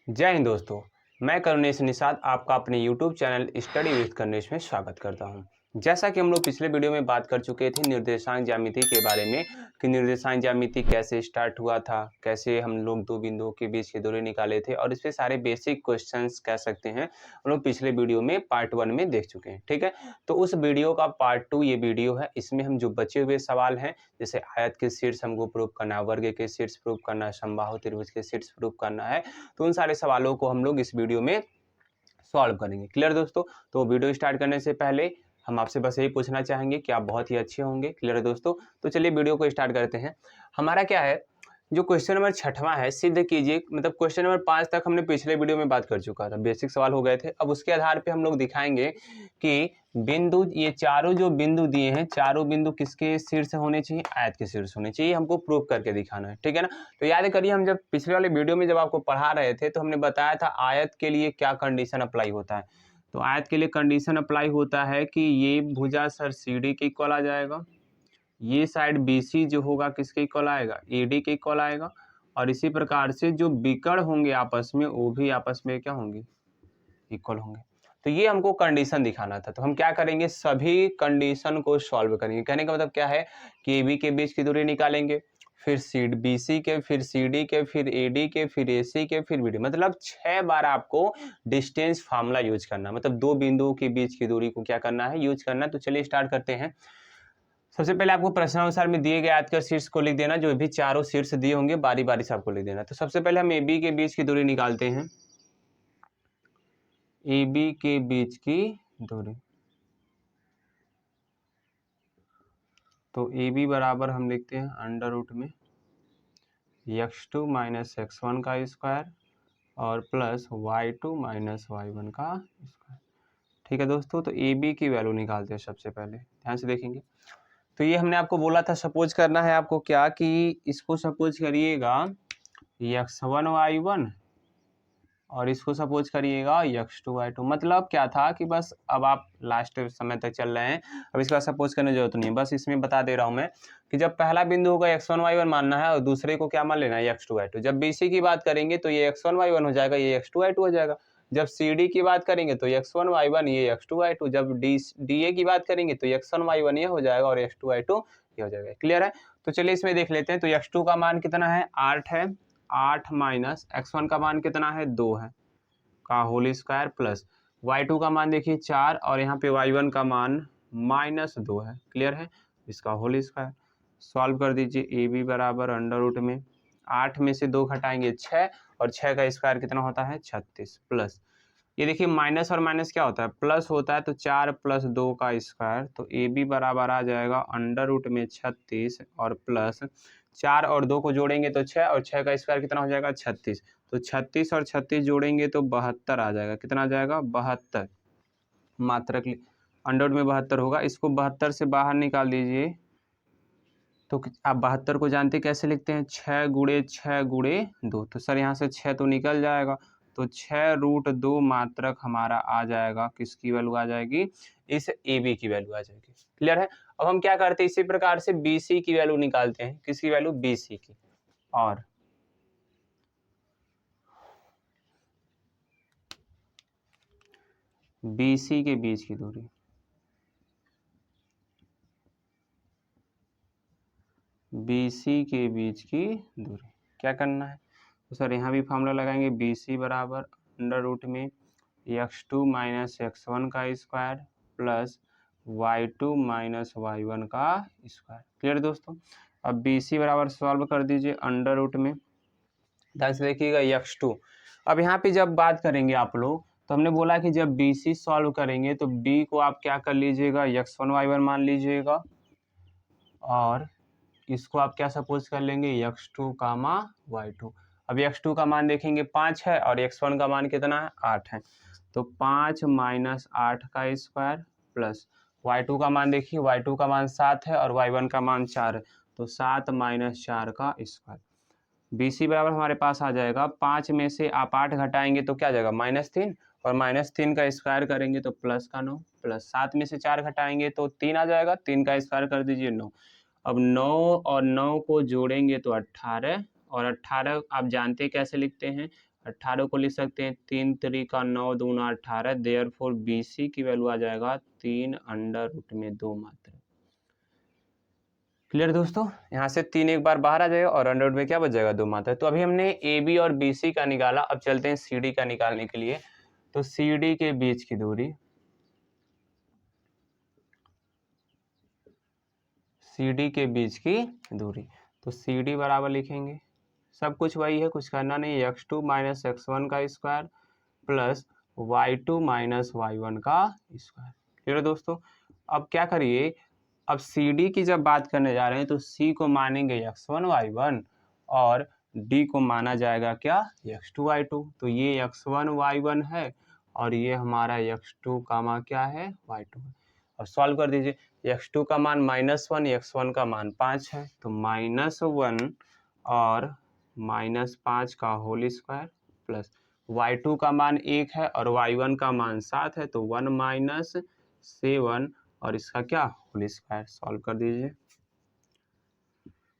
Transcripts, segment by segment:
जय हिंद दोस्तों। मैं करुणेश निषाद आपका अपने YouTube channel study with Karunesh में स्वागत करता हूं। जैसा कि हम लोग पिछले वीडियो में बात कर चुके थे निर्देशांक ज्यामिति के बारे में कि निर्देशांक ज्यामिति कैसे स्टार्ट हुआ था, कैसे हम लोग दो बिंदुओं के बीच की दूरी निकाले थे और इस पे सारे बेसिक क्वेश्चंस कह सकते हैं हम लोग पिछले वीडियो में पार्ट 1 में देख चुके हैं। ठीक है, तो उस वीडियो का पार्ट 2 ये वीडियो है। इसमें हम जो बचे हुए सवाल हैं, जैसे आयत के शीर्ष हमको प्रूव करना है, वर्ग के शीर्ष प्रूव करना है, समबाहु त्रिभुज के शीर्ष प्रूव करना है, तो उन सारे सवालों को हम लोग इस वीडियो में सॉल्व करेंगे। क्लियर दोस्तों? तो वीडियो स्टार्ट करने से पहले हम आपसे बस यही पूछना चाहेंगे कि आप बहुत ही अच्छे होंगे। क्लियर है दोस्तों? तो चलिए वीडियो को स्टार्ट करते हैं। हमारा क्या है, जो क्वेश्चन नंबर 6वां है, सिद्ध कीजिए, मतलब क्वेश्चन नंबर 5 तक हमने पिछले वीडियो में बात कर चुका था, बेसिक सवाल हो गए थे। अब उसके आधार पे हम लोग दिखाएंगे कि बिंदु, ये चारों जो बिंदु दिए हैं, चारों बिंदु किसके शीर्ष होने चाहिए? आयत के शीर्ष होने चाहिए। हमको प्रूव करके दिखाना है। ठीक है ना? तो याद करिए, हम जब पिछले वाले वीडियो में जब आपको पढ़ा रहे थे तो हमने बताया था आयत के लिए क्या कंडीशन अप्लाई होता है। तो आयत के लिए कंडीशन अप्लाई होता है कि ये भुजा सर CD के इक्वल आ जाएगा, ये साइड BC जो होगा किसके इक्वल आएगा? AD के इक्वल आएगा, और इसी प्रकार से जो विकर्ण होंगे आपस में वो भी आपस में क्या होंगे? इक्वल होंगे। तो ये हमको कंडीशन दिखाना था। तो हम क्या करेंगे, सभी कंडीशन को सॉल्व करेंगे। कहने का मतलब क्या है कि AB के बीच की दूरी निकालेंगे, फिर BC के, फिर CD के, फिर AD के, फिर AC के, फिर BD, मतलब 6 बार आपको डिस्टेंस फार्मूला यूज करना है। मतलब दो बिंदुओं के बीच की दूरी को क्या करना है? यूज करना है। तो चलिए स्टार्ट करते हैं। सबसे पहले आपको प्रश्नानुसार में दिए गए आयत का शीर्ष को लिख देना। जो भी चारों शीर्ष दिए होंगे बारी बारी से आपको लिख देना। तो सबसे पहले हम AB के बीच की दूरी निकालते हैं। AB के बीच की दूरी, तो AB बराबर हम लिखते हैं अंडर रूट में x2 माइनस x1 का स्क्वायर और प्लस y2 माइनस y1 का स्क्वायर। ठीक है दोस्तों, तो AB की वैल्यू निकालते हैं सबसे पहले। ध्यान से देखेंगे। तो ये हमने आपको बोला था सपोज करना है आपको क्या, कि इसको सपोज करिएगा x1 y1 और इसको सपोज करिएगा x2 y2। मतलब क्या था कि बस अब आप लास्ट समय तक चल रहे हैं, अब इसका सपोज करने की जरूरत नहीं है। बस इसमें बता दे रहा हूं मैं कि जब पहला बिंदु होगा x1 y1 मानना है और दूसरे को क्या मान लेना है? x2 y2। जब BC की बात करेंगे तो ये x1 y1 हो जाएगा, ये x2 y2 हो जाएगा। जब CD की बात करेंगे तो x1 y1 ये x2 y2। जब DA की बात करेंगे तो x1 y1 ये हो जाएगा और x2 y2 ये हो जाएगा। क्लियर है? तो चलिए इसमें देख लेते हैं। तो x2 का मान कितना है? 8 है। 8 माइनस x1 का मान कितना है? 2 है का होल स्क्वायर प्लस y2 का मान देखिए 4 और यहाँ पे y1 का मान -2 है। क्लियर है? इसका होल स्क्वायर सॉल्व कर दीजिए। AB बराबर अंडर रूट में 8 में से 2 घटाएंगे 6 और 6 का स्क्वायर कितना होता है? 36 प्लस, ये देखिए माइनस और माइनस क्या होता है? प्लस होता है। तो 4 + 2 का स्क्वायर, तो AB बराबर आ जाएगा अंडर रूट में 36 और प्लस 4 और 2 को जोड़ेंगे तो 6 और 6 का स्क्वायर कितना हो जाएगा? 36। तो 36 और 36 जोड़ेंगे तो 72 आ जाएगा। कितना आ जाएगा? 72। मात्रक अंडर रूट में 72 होगा। इसको 72 से बाहर निकाल दीजिए तो आप 72 को जानते कैसे लिखते हैं? 6 गुणे 6 गुणे 2। तो सर यहाँ से 6 तो निकल जाएगा, तो 6√2 मात्रक हमारा आ जाएगा। किसकी वैल्यू आ जाएगी? इस AB की वैल्यू आ जाएगी। क्लियर है? अब हम क्या करते हैं, इसी प्रकार से BC की वैल्यू निकालते हैं। किसकी वैल्यू? BC की। और BC के बीच की दूरी, BC के बीच की दूरी क्या करना है? तो सर यहाँ भी फॉर्मूला लगाएंगे। BC बराबर अंडर रूट में x2 माइनस x1 का square plus y2 minus y1 का स्क्वायर। क्लियर दोस्तों? अब BC बराबर सॉल्व कर दीजिए अंडर रूट में, ध्यान से देखिएगा x2। अब यहाँ पे जब बात करेंगे आप लोग, तो हमने बोला कि जब BC सॉल्व करेंगे तो B को आप क्या कर लीजिएगा? x1 y1 मान लीजिएगा और इसको आप क्या सपोज कर लेंगे? x2 कामा y2। अब x2 का मान देखेंगे 5 है और x1 का मान कितना है? 8 है। तो 5 माइनस 8 का स्क्वायर प्लस y2 का मान देखिए, y2 का मान 7 है और y1 का मान 4 है। तो 7 माइनस 4 का स्क्वायर। BC बराबर हमारे पास आ जाएगा, 5 में से आप 8 घटाएंगे तो क्या आ जाएगा? -3, और -3 का स्क्वायर करेंगे तो प्लस का 9, प्लस 7 में से 4 घटाएंगे तो 3 आ जाएगा। 3 का स्क्वायर कर दीजिए 9। अब 9 और 9 को जोड़ेंगे तो 18, और 18 आप जानते कैसे लिखते हैं? 18 को लिख सकते हैं 3 3 का 9 दूना 18, देयरफॉर BC की वैल्यू आ जाएगा 3 अंडर रूट में 2 मात्रक। क्लियर दोस्तों, यहाँ से 3 एक बार बाहर आ जाएगा और अंडर रूट में क्या बच जाएगा 2 मात्रक। तो अभी हमने AB और BC का निकाला, अब चलते हैं CD का निकालने के लिए। तो CD के बीच की दूरी, CD के बीच की दूरी, तो CD बराबर लिखेंगे, सब कुछ वही है, कुछ करना नहीं, x2 माइनस x1 का square plus y2 minus y1 का स्क्वायर। क्लियर दोस्तों, अब क्या करिए, अब CD की जब बात करने जा रहे हैं तो C को मानेंगे x1 y1 और D को माना जाएगा क्या x2 y2। तो ये x1 y1 है और ये हमारा x2 कामा क्या है y2 है। अब सॉल्व कर दीजिए, x2 का मान -1, x1 का मान 5 है, तो -1 और -5 का होल स्क्वायर प्लस y2 का मान 1 है और y1 का मान 7 है, तो 1 - 7 और इसका क्या होल स्क्वायर। सॉल्व कर दीजिए,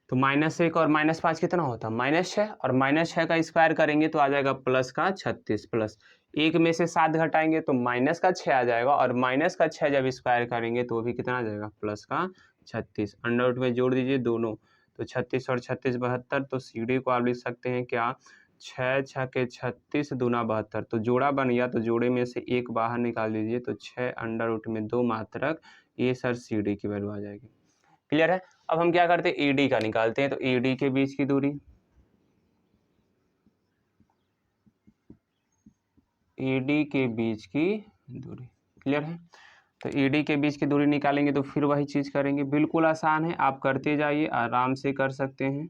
तो -1 और -5 कितना होता है -6 और -6 का स्क्वायर करेंगे तो आ जाएगा प्लस का 36, प्लस 1 में से 7 घटाएंगे तो माइनस का 6 आ जाएगा और माइनस का 6 जब स्क्वायर करेंगे तो वो भी कितना आ जाएगा प्लस का 36। अंडर रूट में जोड़ दीजिए दोनों, तो 36 और 36 72, तो CD को आप लिख सकते हैं क्या 6 6 के 36 दूना 72, तो जोड़ा बन गया, तो जोड़े में से एक बाहर निकाल दीजिए, तो 6 अंडर रूट में 2 मात्रक, ये सर CD की वैल्यू आ जाएगी। क्लियर है। अब हम क्या करते हैं AD का निकालते हैं, तो AD के बीच की दूरी, AD के बीच की दूरी, क्लियर है। तो AD के बीच की दूरी निकालेंगे तो फिर वही चीज करेंगे, बिल्कुल आसान है, आप करते जाइए, आराम से कर सकते हैं।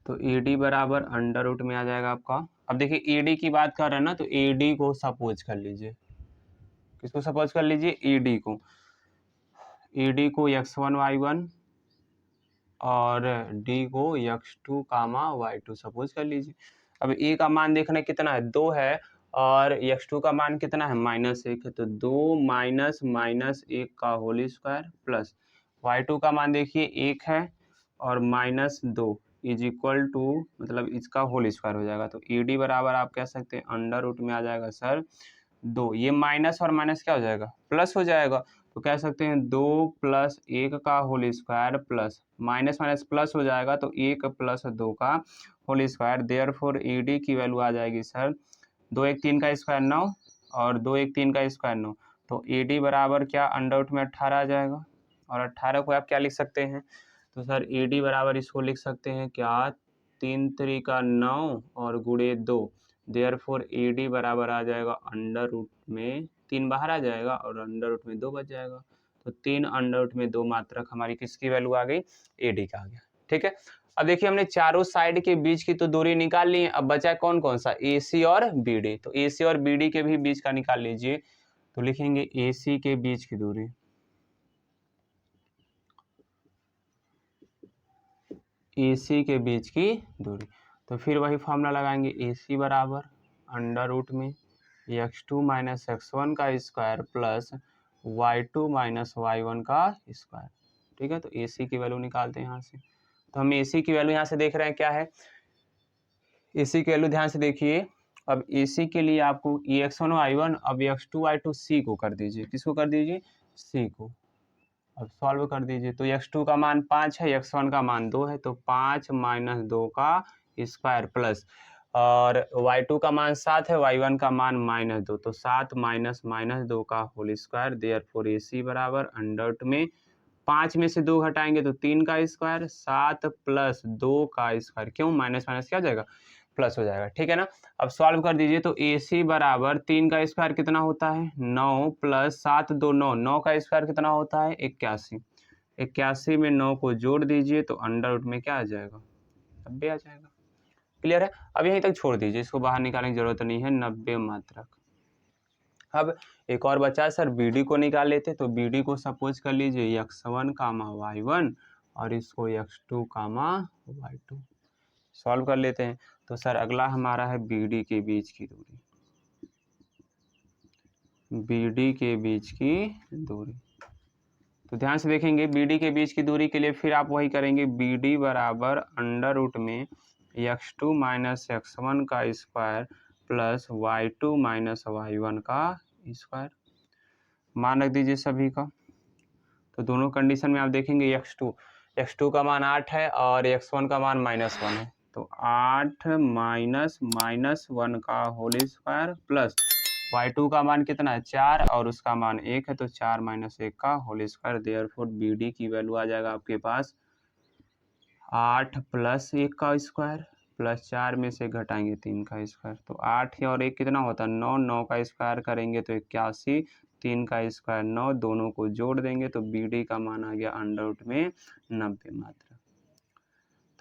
तो AD बराबर अंडर रूट में आ जाएगा आपका। अब देखिए AD की बात कर रहे हैं ना, तो AD को सपोज कर लीजिए, किसको सपोज कर लीजिए AD को, AD को x1 y1 और D को x2 कामा y2 सपोज कर लीजिए। अब A का मान देखना कितना है 2 है और x2 का मान कितना है -1 है, तो 2 माइनस -1 का होल स्क्वायर प्लस y2 का मान देखिए 1 है और -2 इज इक्वल टू, मतलब इसका होल स्क्वायर हो जाएगा, तो AD बराबर आप कह सकते हैं अंडर रूट में आ जाएगा सर 2, ये माइनस और माइनस क्या हो जाएगा प्लस हो जाएगा, तो कह सकते हैं 2 + 1 का whole square plus minus minus plus हो जाएगा, तो 1 + 2 का होल स्क्वायर, देयरफॉर AD की वैल्यू आ जाएगी सर 2 1 3 का स्क्वायर 9 और 2 1 3 का स्क्वायर 9, तो AD बराबर क्या अंडर रूट में 18 आ जाएगा। और 18 को आप क्या लिख सकते हैं, तो सर AD बराबर इसको लिख सकते हैं क्या 3 3 का 9 और गुणे 2, देयरफॉर AD बराबर आ जाएगा अंडर रूट में 3 बाहर आ जाएगा और अंडर रूट में 2 बच जाएगा, तो 3 अंडर रूट में 2 मात्रक हमारी किसकी वैल्यू आ गई AD का आ गया। ठीक है, अब देखिए हमने चारों साइड के बीच की तो दूरी निकाल ली है, अब बचा कौन कौन सा AC और BD, तो AC और BD के भी बीच का निकाल लीजिए, तो लिखेंगे AC के बीच की दूरी, AC के बीच की दूरी, तो फिर वही फॉर्मूला लगाएंगे AC बराबर अंडर रूट में x2 माइनस x1 का square plus y2 minus y1 का स्क्वायर। ठीक है, तो AC की वैल्यू निकालते हैं यहाँ से, तो हम AC की वैल्यू यहाँ से देख रहे हैं क्या है, AC की वैल्यू ध्यान से देखिए, अब AC के लिए आपको ये x1 y1, अब x2 y2 C को कर दीजिए, किसको कर दीजिए C को, अब सॉल्व कर दीजिए, तो x2 का मान 5 है, x1 का मान 2 है, तो 5 - 2 का स्क्वायर प्लस और y2 का मान 7 है, y1 का मान -2, तो 7 - 2 का होल स्क्वायर, देयरफॉर AC बराबर अंडर रूट में 5 में से 2 घटाएंगे तो 3 का स्क्वायर, 7 + 2 का स्क्वायर, क्यों माइनस माइनस क्या हो जाएगा प्लस हो जाएगा। ठीक है ना, अब सॉल्व कर दीजिए, तो AC बराबर 3 का स्क्वायर कितना होता है 9 प्लस 7 2 9, 9 का स्क्वायर कितना होता है 81, 81 में 9 को जोड़ दीजिए तो अंडर रूट में क्या आ जाएगा 90 आ जाएगा। क्लियर है, अब यहीं तक छोड़ दीजिए, इसको बाहर निकालने की जरूरत नहीं है, 90 मात्रक। अब एक और बचा सर BD को निकाल लेते, तो BD को सपोज कर लीजिए x1 कामा y1 और इसको x2 कामा y2, सॉल्व कर लेते हैं, तो सर अगला हमारा है BD के बीच की दूरी, BD के बीच की दूरी, तो ध्यान से देखेंगे BD के बीच की दूरी के लिए फिर आप वही करेंगे, BD बराबर अंडर रूट में x2 माइनस x1 का square plus y2 minus y1 का स्क्वायर। मान रख दीजिए सभी का। तो दोनों कंडीशन में आप देखेंगे x2 का मान 8 है और x1 का मान -1 है। तो 8 माइनस 1 का होल स्क्वायर प्लस y2 का मान कितना है 4 और उसका मान 1 है, तो 4 माइनस 1 का होल स्क्वायर। देयरफॉर BD की वैल्यू आ जाएगा आपके पास 8 प्लस 1 का स्क्वायर प्लस 4 में से घटाएंगे 3 का स्क्वायर। तो 8 और 1 कितना होता है 9, 9 का स्क्वायर करेंगे तो 81, 3 का स्क्वायर 9, दोनों को जोड़ देंगे तो BD का मान आ गया अंडर रूट में 90 मात्रा।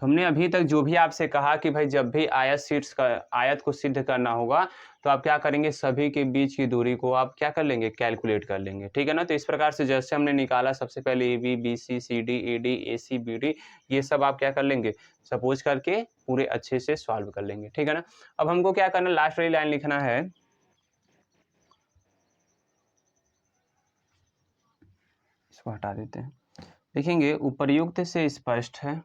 तो हमने अभी तक जो भी आपसे कहा कि भाई जब भी आयत को सिद्ध करना होगा तो आप क्या करेंगे, सभी के बीच की दूरी को आप क्या कर लेंगे, कैलकुलेट कर लेंगे, ठीक है ना। तो इस प्रकार से जैसे हमने निकाला सबसे पहले AB BC CD AD AC BD, ये सब आप क्या कर लेंगे, सपोज करके पूरे अच्छे से सॉल्व कर लेंगे, ठीक है ना। अब हमको क्या करना, लास्ट वाली लाइन लिखना है, इसको हटा देते हैं। देखेंगे उपर्युक्त से स्पष्ट है,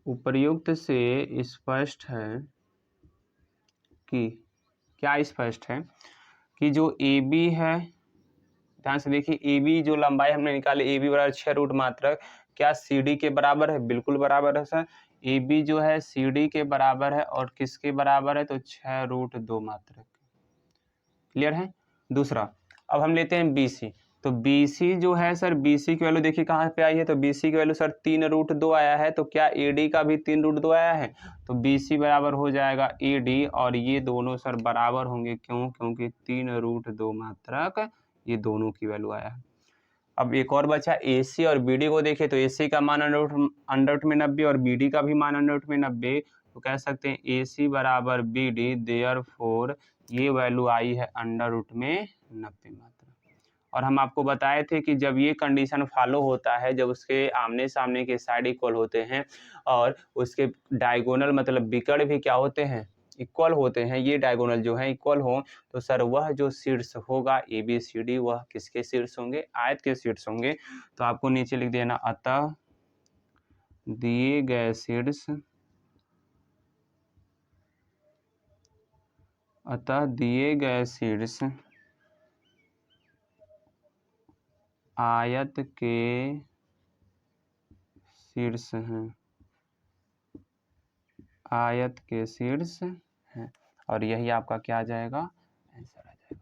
उपर्युक्त से स्पष्ट है कि क्या स्पष्ट है कि जो AB है, ध्यान से देखिए AB जो लंबाई हमने निकाली AB बराबर 6 रूट मात्रक, क्या CD के बराबर है, बिल्कुल बराबर है सर। AB जो है CD के बराबर है और किसके बराबर है, तो 6 रूट 2 मात्रक। क्लियर है। दूसरा अब हम लेते हैं BC, तो BC जो है सर, BC की वैल्यू देखिए कहाँ पे आई है, तो BC की वैल्यू सर 3 रूट 2 आया है, तो क्या AD का भी 3 रूट 2 आया है, तो BC बराबर हो जाएगा AD और ये दोनों सर बराबर होंगे, क्यों, क्योंकि 3 रूट 2 मात्रक ये दोनों की वैल्यू आया है। अब एक और बचा AC और BD को देखिए, तो AC का मान अंडर रूट में 90 और BD का भी मान अंडर रूट में 90, तो कह सकते हैं AC बराबर BD, देयरफॉर ये वैल्यू आई है अंडर रूट में 90 मात्रा। और हम आपको बताए थे कि जब ये कंडीशन फॉलो होता है, जब उसके आमने सामने के साइड इक्वल होते हैं और उसके डायगोनल मतलब विकर्ण भी क्या होते हैं, इक्वल होते हैं, ये डायगोनल जो है इक्वल हो, तो सर वह जो शीर्ष होगा ABCD वह किसके शीर्ष होंगे, आयत के शीर्ष होंगे। तो आपको नीचे लिख देना, अतः दिए गए शीर्ष, अतः दिए गए शीर्ष आयत के शीर्ष हैं, आयत के शीर्ष हैं, और यही आपका क्या आ जाएगा, आंसर आ जाएगा।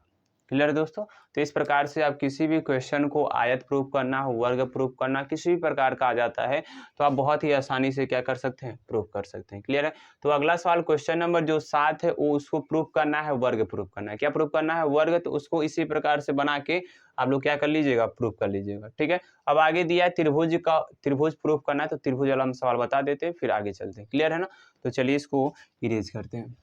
क्लियर है दोस्तों। तो इस प्रकार से आप किसी भी क्वेश्चन को आयत प्रूफ करना हो, वर्ग प्रूफ करना, किसी भी प्रकार का आ जाता है तो आप बहुत ही आसानी से क्या कर सकते हैं, प्रूफ कर सकते हैं। क्लियर है। तो अगला सवाल क्वेश्चन नंबर जो 7 है वो उसको प्रूफ करना है, वर्ग प्रूफ करना है। क्या प्रूफ करना है, वर्ग, तो उसको इसी प्रकार से बना के आप लोग क्या कर लीजिएगा, प्रूफ कर लीजिएगा, ठीक है। अब आगे दिया है त्रिभुज प्रूफ करना है, तो त्रिभुज वाला हम सवाल बता देते हैं फिर आगे चलते हैं। क्लियर है ना। तो चलिए इसको इरेज करते हैं।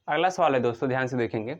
अगला सवाल है दोस्तों, ध्यान से देखेंगे।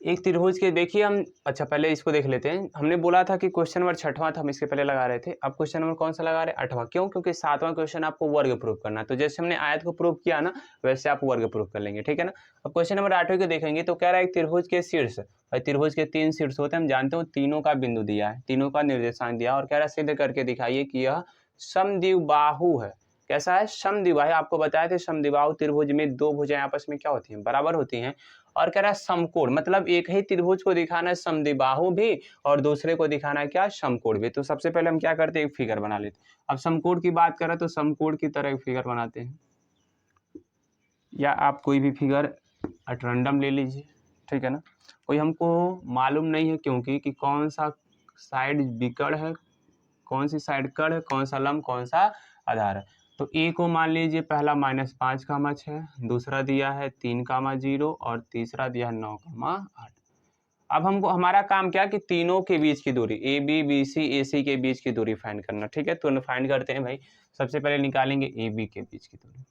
एक त्रिभुज के देखिए हम, अच्छा पहले इसको देख लेते हैं। हमने बोला था कि क्वेश्चन नंबर 6वां था, हम इसके पहले लगा रहे थे। अब क्वेश्चन नंबर कौन सा लगा रहे हैं, 8वां। क्यों, क्योंकि 7वां क्वेश्चन आपको वर्ग प्रूफ करना है। तो जैसे हमने आयत को प्रूफ किया ना, वैसे आप वर्ग प्रूफ कर लेंगे, ठीक है ना। अब क्वेश्चन नंबर 8वें को देखेंगे तो कह रहा है त्रिभुज के शीर्ष, और त्रिभुज के 3 शीर्ष होते हैं, हम जानते हो, तीनों का बिंदु दिया है, तीनों का निर्देशांक दिया, और कह रहा है सिद्ध करके दिखाइए कि यह समद्विबाहु है। कैसा है, समद्विबाहु। आपको बताया था समद्विबाहु त्रिभुज में दो भुजाएं आपस में क्या होती हैं, बराबर होती हैं। और कह रहा है समकोण, मतलब एक ही त्रिभुज को दिखाना है समद्विबाहु भी और दूसरे को दिखाना है क्या, समकोण भी। तो सबसे पहले हम क्या करते हैं, एक फिगर बना लेते हैं। अब समकोण की बात करें तो समकोण की तरह एक फिगर बनाते हैं, या आप कोई भी फिगर एट रैंडम ले लीजिए, ठीक है ना। कोई हमको मालूम नहीं है क्योंकि कि कौन सा साइड विकर्ण है, कौन सी साइड कर्ण है, कौन सा लंब, कौन सा आधार है। तो ए को मान लीजिए पहला -5,6, दूसरा दिया है 3,0 और तीसरा दिया है 9,8। अब हमको हमारा काम क्या कि तीनों के बीच की दूरी AB BC AC के बीच की दूरी फाइंड करना, ठीक है। तो फाइंड करते हैं भाई। सबसे पहले निकालेंगे AB के बीच की दूरी।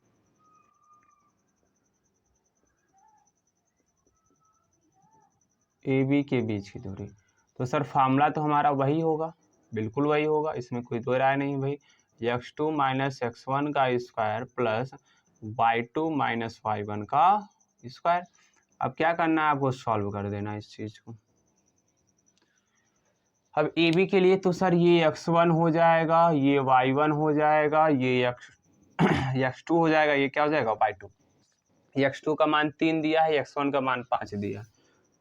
ए बी के बीच की दूरी। तो सर फार्मूला तो हमारा वही होगा, बिल्कुल वही होगा, इसमें कोई दो राय नहीं भाई। x2 माइनस x1 का square plus y2 minus y1 का स्क्वायर। अब क्या करना है आपको, सॉल्व कर देना इस चीज़ को। अब ए बी के लिए तो सर ये x1 हो जाएगा, ये y1 हो जाएगा, ये x2 हो जाएगा, ये क्या हो जाएगा y2। x2 का मान 3 दिया है, x1 का मान 5 दिया है,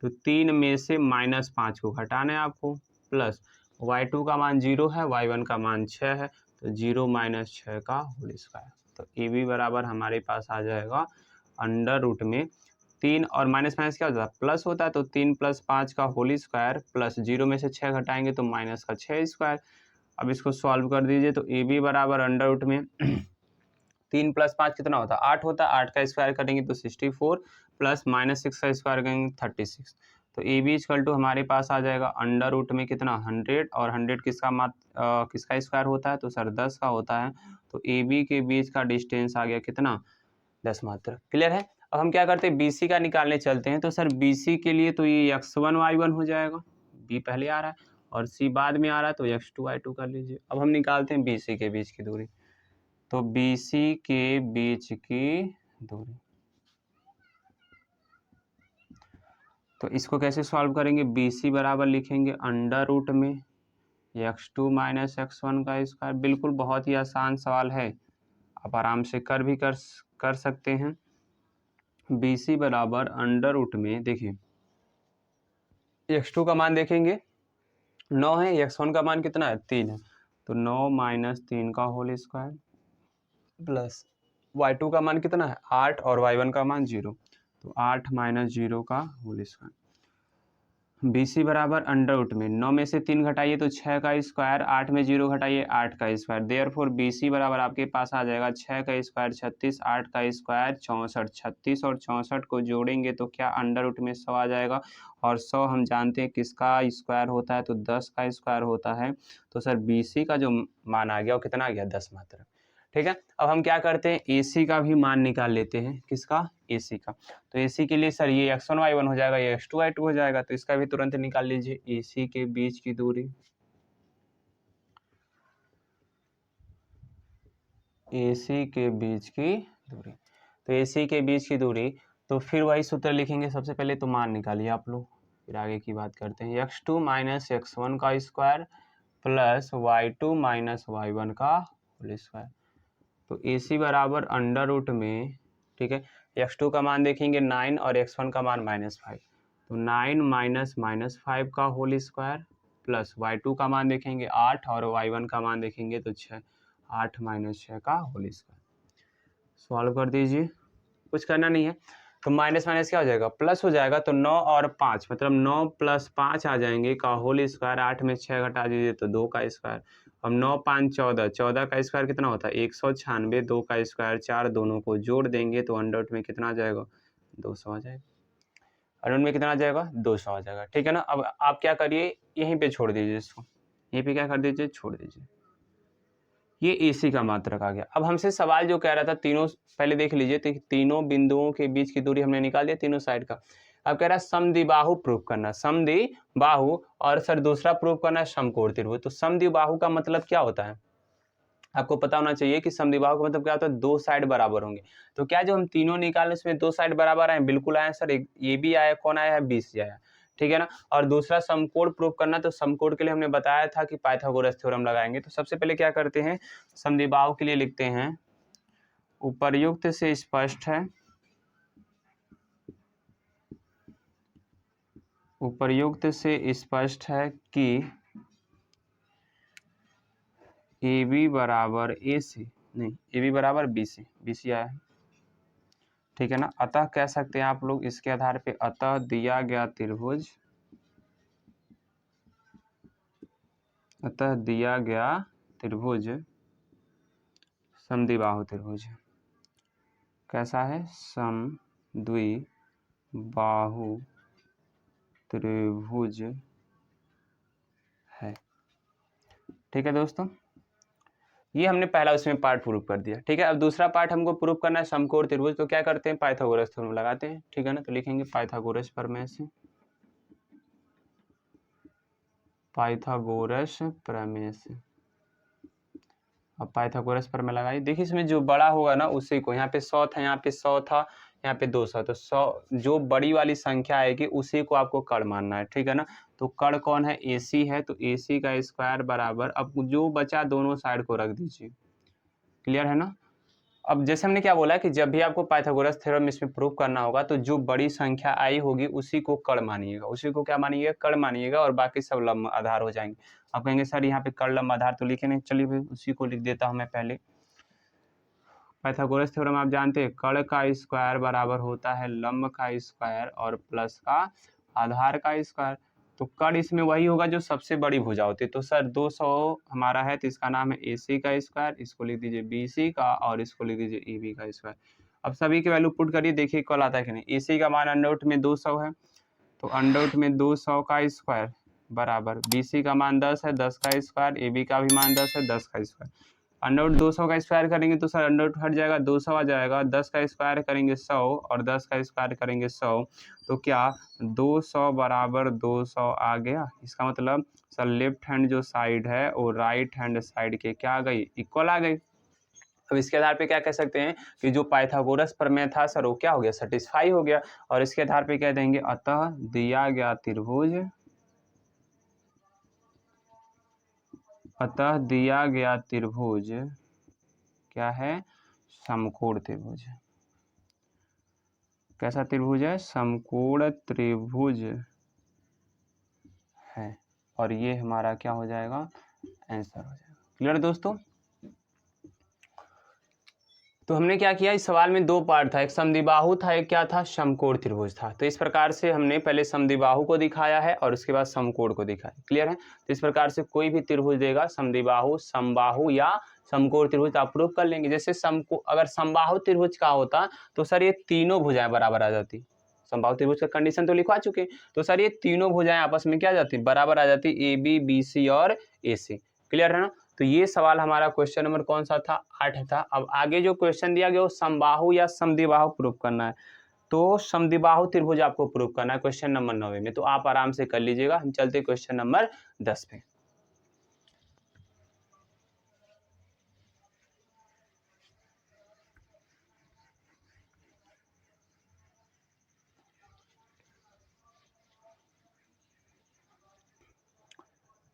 तो 3 में से -5 को घटाना है आपको, प्लस y2 का मान 0 है, y1 का मान 6 है, तो 0 माइनस 6 का होल स्क्वायर। तो ए बी बराबर हमारे पास आ जाएगा अंडर रूट में 3 और माइनस माइनस क्या होता है, प्लस होता है, तो 3 + 5 का होल स्क्वायर प्लस 0 में से 6 घटाएंगे तो माइनस का 6 स्क्वायर। अब इसको सॉल्व कर दीजिए, तो ए बी बराबर अंडर रूट में 3 + 5 कितना होता है, 8 होता है, 8 का स्क्वायर करेंगे तो 64 प्लस -6 का स्क्वायर करेंगे 36। तो ए बी इक्वल टू हमारे पास आ जाएगा अंडर रूट में कितना 100, और 100 किसका स्क्वायर होता है, तो सर 10 का होता है। तो ए बी के बीच का डिस्टेंस आ गया कितना, 10 मात्र। क्लियर है। अब हम क्या करते हैं, बी सी का निकालने चलते हैं। तो सर बी सी के लिए तो ये x1 y1 हो जाएगा, बी पहले आ रहा है और सी बाद में आ रहा है, तो x2 y2 कर लीजिए। अब हम निकालते हैं बी सी के बीच की दूरी। तो बी सी के बीच की दूरी, तो इसको कैसे सॉल्व करेंगे, बी सी बराबर लिखेंगे अंडर रूट में x2 माइनस x1 का स्क्वायर। बिल्कुल बहुत ही आसान सवाल है, आप आराम से कर सकते हैं। बी सी बराबर अंडर रूट में, देखिए x2 का मान देखेंगे 9 है, x1 का मान कितना है 3 है, तो 9 माइनस 3 का होल स्क्वायर प्लस y2 का मान कितना है 8 और y1 का मान 0, तो 8 माइनस 0 का होल स्क्वायर। बी सी बराबर अंडर रूट में 9 में से 3 घटाइए तो 6 का स्क्वायर, 8 में 0 घटाइए 8 का स्क्वायर। देयरफॉर बी सी बराबर आपके पास आ जाएगा 6 का स्क्वायर 36, 8 का स्क्वायर 64। 36 और 64 को जोड़ेंगे तो क्या अंडर रूट में 100 आ जाएगा, और 100 हम जानते हैं किसका स्क्वायर होता है, तो 10 का स्क्वायर होता है। तो सर बी सी का जो मान आ गया वो कितना आ गया, 10 मात्र। ठीक है। अब हम क्या करते हैं, ए सी का भी मान निकाल लेते हैं, किसका, ए सी का। तो ए सी के लिए सर ये x1 y1 हो जाएगा, ये x2 y2 हो जाएगा, तो इसका भी तुरंत निकाल लीजिए, ए सी के बीच की दूरी। ए सी के बीच की दूरी, तो ए सी के बीच की दूरी, तो फिर वही सूत्र लिखेंगे। सबसे पहले तो मान निकालिए आप लोग, फिर आगे की बात करते हैं। x2 माइनस x1 का square plus y2 minus y1 का होल स्क्वायर। तो ए सी बराबर अंडर रूट में, ठीक है, x2 का मान देखेंगे 9 और x1 का मान -5, तो 9 माइनस -5 का होल स्क्वायर प्लस y2 का मान देखेंगे 8 और y1 का मान देखेंगे तो 6, 8 माइनस 6 का होल स्क्वायर। सॉल्व कर दीजिए, कुछ करना नहीं है, तो माइनस माइनस क्या हो जाएगा, प्लस हो जाएगा। तो 9 और 5 मतलब 9 + 5 आ जाएंगे का होल स्क्वायर, 8 में 6 घटा दीजिए तो 2 का स्क्वायर। अब 9 × 5 = 14, 14 का स्क्वायर कितना होता है 196, 2 का स्क्वायर 4, दोनों को जोड़ देंगे तो अंडर रूट में कितना आ जाएगा, 200 आ जाएगा। अंडर रूट में कितना आ जाएगा, 200 आ जाएगा। ठीक है ना। अब आप क्या करिए, यहीं पे छोड़ दीजिए इसको, यहीं पे क्या कर दीजिए, छोड़ दीजिए। ये एसी का मात्रक आ गया। अब हमसे सवाल जो कह रहा था, तीनों पहले देख लीजिए, तो तीनों बिंदुओं के बीच की दूरी हमने निकाल दिया, तीनों साइड का। अब कह रहा है समद्विबाहु प्रूव करना, समद्विबाहु, और सर दूसरा प्रूव करना है समकोण त्रिभुज। तो समद्विबाहु का मतलब क्या होता है, आपको पता होना चाहिए कि समद्विबाहु का मतलब क्या होता है, दो साइड बराबर होंगे। तो क्या जो हम तीनों निकाले उसमें दो साइड बराबर आए, बिल्कुल आए सर, ये भी आया, कौन आया है, 20 आया। ठीक है ना। और दूसरा समकोण प्रूव करना, तो समकोण के लिए हमने बताया था कि पाइथागोरस थ्योरम लगाएंगे। तो सबसे पहले क्या करते हैं, समद्विबाहु के लिए लिखते हैं, उपर्युक्त से स्पष्ट है, उपर्युक्त से स्पष्ट है कि ए बी बराबर ए सी, नहीं ए बी बराबर बी सी, बी सी आया है। ठीक है ना। अतः कह सकते हैं आप लोग इसके आधार पे, अतः दिया गया त्रिभुज, अतः दिया गया त्रिभुज समद्विबाहु त्रिभुज। कैसा है, समद्विबाहु त्रिभुज है। ठीक है दोस्तों, ये हमने पहला उसमें पार्ट प्रूव कर दिया। ठीक है। अब दूसरा पार्ट हमको प्रूव करना है समकोण त्रिभुज। तो क्या करते हैं, पाइथागोरस थ्योरम लगाते हैं। ठीक है ना। तो लिखेंगे पाइथागोरस प्रमेय से, पाइथागोरस प्रमेय से। अब पाइथागोरस प्रमेय लगाइए। देखिए इसमें जो बड़ा होगा ना उसी को, यहाँ पे 100 था, यहाँ पे 100 था, यहाँ पे 200, तो 100 जो बड़ी वाली संख्या आएगी उसी को आपको कड़ मानना है, ठीक है ना। तो कड़ कौन है? AC है, तो AC का स्क्वायर बराबर, अब जो बचा दोनों साइड को रख दीजिए। क्लियर है ना। अब जैसे हमने क्या बोला कि जब भी आपको पाइथागोरस थ्योरम इसमें प्रूव करना होगा तो जो बड़ी संख्या आई होगी उसी को कड़ मानिएगा, उसी को क्या मानिएगा? कड़ मानिएगा, और बाकी सब लंब आधार हो जाएंगे। आप कहेंगे सर यहाँ पे कड़ लंब आधार तो लिखे नहीं, चलिए भाई उसी को लिख देता हूँ मैं पहले। पाइथागोरस थ्योरम आप जानते हैं, कड़ का स्क्वायर बराबर होता है लंब का स्क्वायर और प्लस का आधार का स्क्वायर। तो कड़ इसमें वही होगा जो सबसे बड़ी भुजा होती है। तो सर 200 हमारा है, तो इसका नाम है AC का स्क्वायर, इसको लिख दीजिए BC का, और इसको लिख दीजिए EB का स्क्वायर। अब सभी की वैल्यू पुट करिए, देखिए इक्वल आता है कि नहीं। AC का मान अंडर में 200 है, तो अंडर में 200 का स्क्वायर बराबर BC का मान 10 है, 10 का स्क्वायर, EB का भी मान 10 है, 10 का स्क्वायर। अंडर 200 का स्क्वायर करेंगे तो सर अंडर हट जाएगा, 200 आ जाएगा, 10 का स्क्वायर करेंगे 100 और 10 का स्क्वायर करेंगे 100, तो क्या 200 बराबर 200 आ गया। इसका मतलब सर लेफ्ट हैंड जो साइड है वो राइट हैंड साइड के क्या आ गई? इक्वल आ गई। अब इसके आधार पे क्या कह सकते हैं कि जो पाइथागोरस प्रमेय था सर वो क्या हो गया? सेटिस्फाई हो गया। और इसके आधार पे कह देंगे अतः दिया गया त्रिभुज, अतः दिया गया त्रिभुज क्या है? समकोण त्रिभुज। कैसा त्रिभुज है? समकोण त्रिभुज है, और ये हमारा क्या हो जाएगा? आंसर हो जाएगा। क्लियर दोस्तों। तो हमने क्या किया, इस सवाल में दो पार्ट था, एक समद्विबाहु था, एक क्या था? समकोण त्रिभुज था। तो इस प्रकार से हमने पहले समद्विबाहु को दिखाया है और उसके बाद समकोण को दिखाया। क्लियर है। तो इस प्रकार से कोई भी त्रिभुज देगा, समद्विबाहु, समबाहु या समकोण त्रिभुज, आप प्रूव कर लेंगे। जैसे अगर समबाहु त्रिभुज का होता तो सर ये तीनों भुजाएं बराबर आ जाती। समबाहु त्रिभुज का कंडीशन तो लिखवा चुके, तो सर ये तीनों भुजाएं आपस में क्या आ जाती? बराबर आ जाती, AB, BC और AC। क्लियर है ना। तो ये सवाल हमारा क्वेश्चन नंबर कौन सा था? 8 था। अब आगे जो क्वेश्चन दिया गया वो समबाहु या समद्विबाहु प्रूव करना है। तो समद्विबाहु त्रिभुज आपको प्रूव करना है क्वेश्चन नंबर 9 में, तो आप आराम से कर लीजिएगा। हम चलते क्वेश्चन नंबर 10 पे।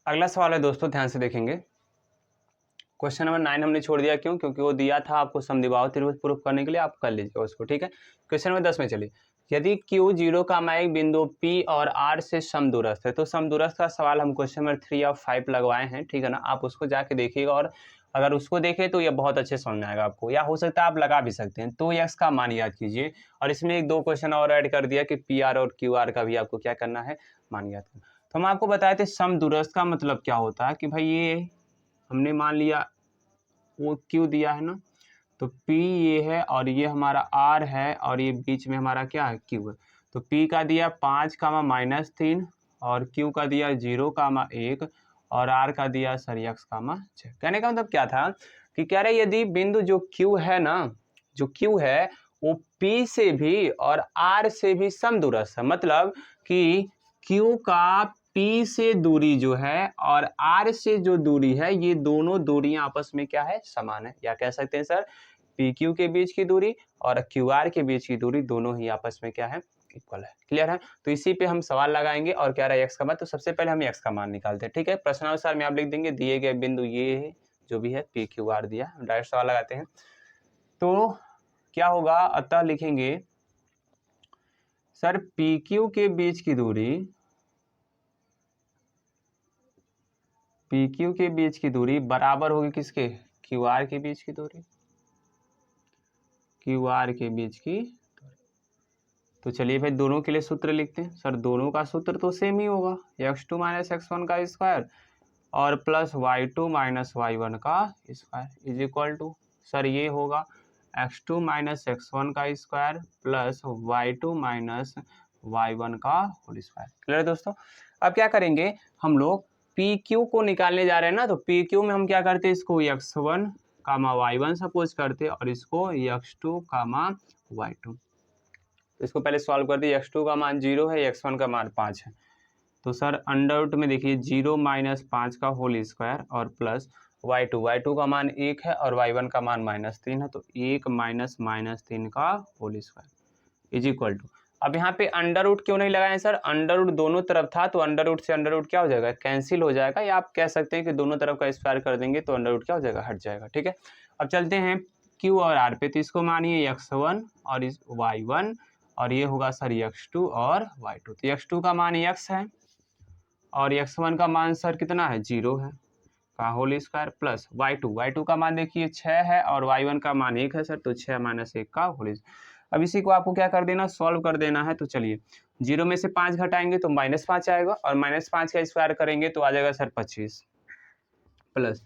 अगला सवाल है दोस्तों, ध्यान से देखेंगे। क्वेश्चन नंबर 9 हमने छोड़ दिया, क्यों? क्योंकि वो दिया था आपको समद्विबाहु त्रिभुज प्रूफ करने के लिए, आप कर लीजिएगा उसको, ठीक है। क्वेश्चन नंबर 10 में चलिए। यदि Q 0 का एक बिंदु P और R से समदूरस्थ है, तो समदूरस्थ का सवाल हम क्वेश्चन नंबर 3 और 5 लगवाए हैं, ठीक है ना। आप उसको जाके देखिएगा, और अगर उसको देखें तो ये बहुत अच्छे समझ में आएगा आपको, या हो सकता है आप लगा भी सकते हैं। तो x का मान याद कीजिए, और इसमें एक दो क्वेश्चन और ऐड कर दिया कि PR और QR का भी आपको क्या करना है? मान याद करना। तो हम आपको बताए थे समदूरस्थ का मतलब क्या होता है कि भाई ये हमने मान लिया वो Q दिया है ना, तो P ये है और ये हमारा R है, और ये बीच में हमारा क्या है? Q है। तो P का दिया 5, और Q का दिया 0, 1, और R का दिया सर x, 6। कहने का मतलब क्या था कि कह रहे यदि बिंदु जो Q है ना, जो Q है वो P से भी और R से भी समदूरस्थ है। मतलब कि Q का P से दूरी जो है और R से जो दूरी है, ये दोनों दूरियां आपस में क्या है? समान है। या कह सकते हैं सर PQ के बीच की दूरी और QR के बीच की दूरी दोनों ही आपस में क्या है? इक्वल है। क्लियर है। तो इसी पे हम सवाल लगाएंगे, और क्या रहा है? x का मान। तो सबसे पहले हम x का मान निकालते हैं, ठीक है। प्रश्नानुसार में आप लिख देंगे दिए गए बिंदु ये है, जो भी है PQR दिया, डायरेक्ट सवाल लगाते हैं। तो क्या होगा? अतः लिखेंगे सर PQ के बीच की दूरी, PQ के बीच की दूरी बराबर होगी किसके? QR के बीच की दूरी, QR के बीच की दूरी। तो चलिए भाई दोनों के लिए सूत्र लिखते हैं। सर दोनों का सूत्र तो सेम ही होगा, x2 - x1 का स्क्वायर और प्लस y2 - y1 का square is equal to, sir ये होगा x2 - x1 का स्क्वायर प्लस y2 - y1 का होल स्क्वायर। क्लियर है दोस्तों। अब क्या करेंगे हम लोग? PQ को निकालने जा रहे हैं ना, तो PQ में हम क्या करते हैं? इसको x1, y1 सपोज करते और इसको x2, y2। तो इसको पहले सॉल्व कर दिए। x2 का मान 0 है, x1 का मान 5 है। तो सर अंडर रूट में देखिए 0 माइनस 5 का होल स्क्वायर और प्लस y2 का मान 1 है और y1 का मान -3 है, तो 1 माइनस -3 का whole square is equal to, अब यहाँ पे अंडर रूट क्यों नहीं लगाए सर, अंडर रूट दोनों तरफ था तो अंडर रूट से अंडर रूट क्या हो जाएगा, कैंसिल हो जाएगा, या आप कह सकते हैं कि दोनों तरफ का स्क्वायर कर देंगे तो अंडर रूट क्या हो जाएगा, हट जाएगा। ठीक है, अब चलते हैं Q और R पे, तो इसको मानिए x1 और इस y1 और ये होगा सर x2 और y2, तो x2 का मान x है और x1 का मान सर कितना है, 0 है का होल स्क्वायर प्लस y2 का मान देखिए 6 है और y1 का मान 1 है सर, तो 6 माइनस 1 का होल। अब इसी को आपको क्या कर देना, सॉल्व कर देना है। तो चलिए 0 में से 5 घटाएंगे तो -5 आएगा और -5 का स्क्वायर करेंगे तो आ जाएगा sir 25 plus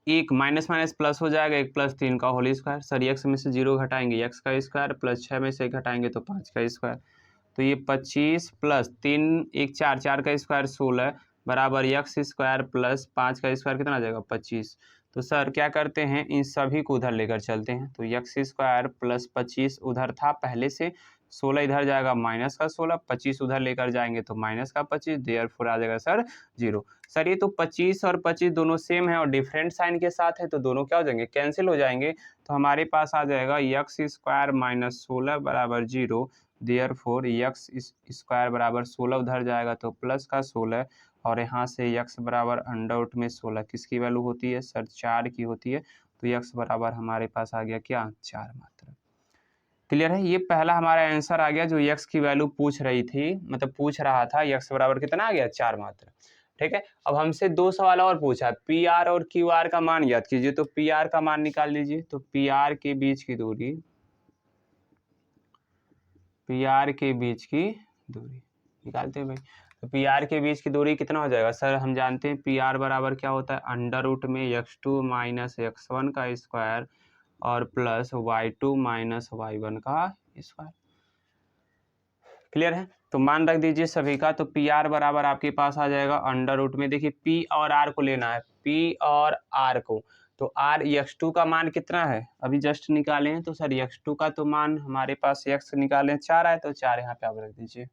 1 minus minus plus हो जाएगा 1 प्लस 3 का होल स्क्वायर, सर x में से 0 घटाएंगे x का स्क्वायर प्लस 6 में से 1 घटाएंगे तो 5 का स्क्वायर, तो ये 25 प्लस 3 1 4 4 का स्क्वायर 16 बराबर x स्क्वायर प्लस 5 का स्क्वायर कितना आ जाएगा 25। तो सर क्या करते हैं, इन सभी को उधर लेकर चलते हैं, तो x स्क्वायर प्लस 25 उधर था पहले से, 16 इधर जाएगा माइनस का 16, 25 उधर लेकर जाएंगे तो माइनस का 25, देयरफॉर आ जाएगा सर 0। सर ये तो 25 और 25 दोनों सेम है और डिफरेंट साइन के साथ है, तो दोनों क्या हो जाएंगे, कैंसिल हो जाएंगे, तो हमारे पास आ जाएगा x स्क्वायर माइनस 16 बराबर 0, देयरफॉर x स्क्वायर बराबर 16 उधर जाएगा तो प्लस का 16 और यहाँ से x बराबर अंडर रूट में 16 किसकी वैल्यू होती है सर, 4 की होती है, तो x बराबर हमारे पास आ गया क्या, 4 मात्रा। क्लियर है, ये पहला हमारा आंसर आ गया जो x की वैल्यू पूछ रही थी, मतलब पूछ रहा था, x बराबर कितना आ गया, 4 मात्रा। ठीक है, अब हमसे 2 सवाल और पूछा, पी आर और क्यू आर का मान याद कीजिए, तो पी आर का मान निकाल लीजिए, तो पी आर के बीच की दूरी, पी आर के बीच की दूरी निकालते हैं भाई, तो पी आर के बीच की दूरी कितना हो जाएगा सर, हम जानते हैं पी आर बराबर क्या होता है, अंडर रूट में x2 माइनस x1 का स्क्वायर और प्लस y2 माइनस y1 का स्क्वायर। क्लियर है, तो मान रख दीजिए सभी का, तो पी आर बराबर आपके पास आ जाएगा अंडर रूट में, देखिए पी और आर को लेना है, पी और आर को, तो आर x2 का मान कितना है, अभी जस्ट निकाले हैं, तो सर x2 का तो मान हमारे पास x निकाले 4 आए, तो 4 यहाँ पे आप रख दीजिए।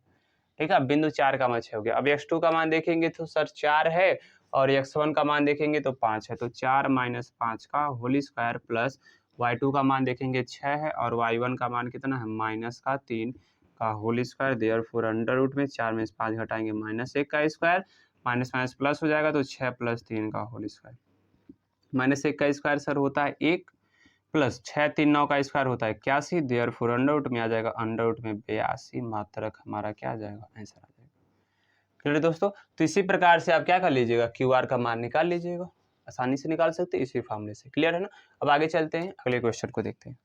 ठीक है, बिंदु 4 का मच हो गया। अब x2 का मान देखेंगे तो सर 4 है और x1 का मान देखेंगे तो 5 है, तो 4 माइनस 5 का होल स्क्वायर प्लस y2 का मान देखेंगे 6 है और y1 का मान कितना है, माइनस का 3 का whole square, therefore under root में 4 में से 5 घटाएंगे -1 का स्क्वायर, माइनस माइनस प्लस हो जाएगा तो 6 प्लस 3 का होल स्क्वायर, -1 का स्क्वायर सर होता है 1 प्लस 6 3 9 का स्क्वायर होता है 81, देयरफॉर अंडर रूट में आ जाएगा, अंडर रूट में 82 मात्रक हमारा क्या आ जाएगा, आंसर आ जाएगा। क्लियर दोस्तों, तो इसी प्रकार से आप क्या कर लीजिएगा, क्यू आर का मान निकाल लीजिएगा, आसानी से निकाल सकते हैं इसी फॉर्मूले से। क्लियर है ना, अब आगे चलते हैं, अगले क्वेश्चन को देखते हैं।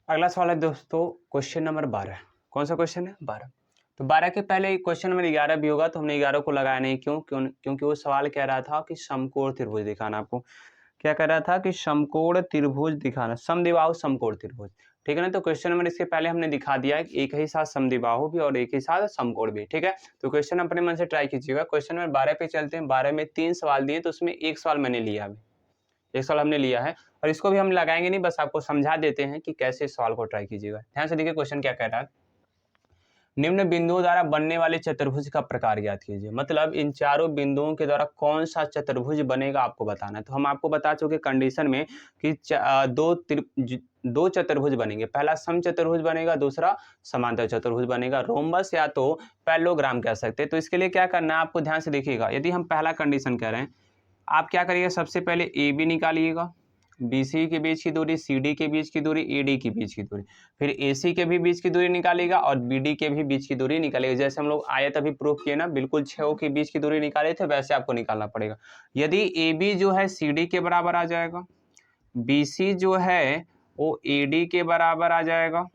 अगला सवाल है दोस्तों क्वेश्चन नंबर 12। कौन सा क्वेश्चन है, 12। तो 12 के पहले क्वेश्चन नंबर 11 भी होगा, तो हमने 11 को लगाया नहीं, क्योंकि वो सवाल कह रहा था कि समकोण त्रिभुज दिखाना, आपको क्या कह रहा था कि समकोण त्रिभुज दिखाना, समद्विबाहु समकोण त्रिभुज। ठीक है ना, तो क्वेश्चन नंबर इसके पहले हमने दिखा दिया है कि एक ही साथ समद्विबाहु भी और एक ही साथ समकोण भी। ठीक है, तो क्वेश्चन अपने मन से ट्राई कीजिएगा। क्वेश्चन नंबर 12 पे चलते हैं। 12 में 3 सवाल दिए, तो उसमें एक सवाल मैंने लिया, अभी एक सवाल हमने लिया है और इसको भी हम लगाएंगे नहीं, बस आपको समझा देते हैं कि कैसे इस सवाल को ट्राई कीजिएगा। ध्यान से देखिए क्वेश्चन क्या कह रहा है, निम्न बिंदुओं द्वारा बनने वाले चतुर्भुज का प्रकार ज्ञात कीजिए। मतलब इन चारों बिंदुओं के द्वारा कौन सा चतुर्भुज बनेगा आपको बताना है। तो हम आपको बता चुके कंडीशन में कि दो चतुर्भुज बनेंगे, पहला सम चतुर्भुज बनेगा, दूसरा समांतर चतुर्भुज बनेगा, रोम्बस या तो पैरेललोग्राम कह सकते हैं। तो इसके लिए क्या करना है आपको, ध्यान से देखिएगा। यदि हम पहला कंडीशन कह रहे हैं, आप क्या करिएगा, सबसे पहले ए बी निकालिएगा, BC के बीच की दूरी, CD के बीच की दूरी, AD के बीच की दूरी, फिर AC के भी बीच की दूरी निकालेगा और BD के भी बीच की दूरी निकालेगा। जैसे हम लोग आयत अभी प्रूफ किए ना, बिल्कुल 6 के बीच की दूरी निकाले थे, वैसे आपको निकालना पड़ेगा। यदि AB जो है CD के बराबर आ जाएगा, BC जो है वो AD के बराबर आ जाएगा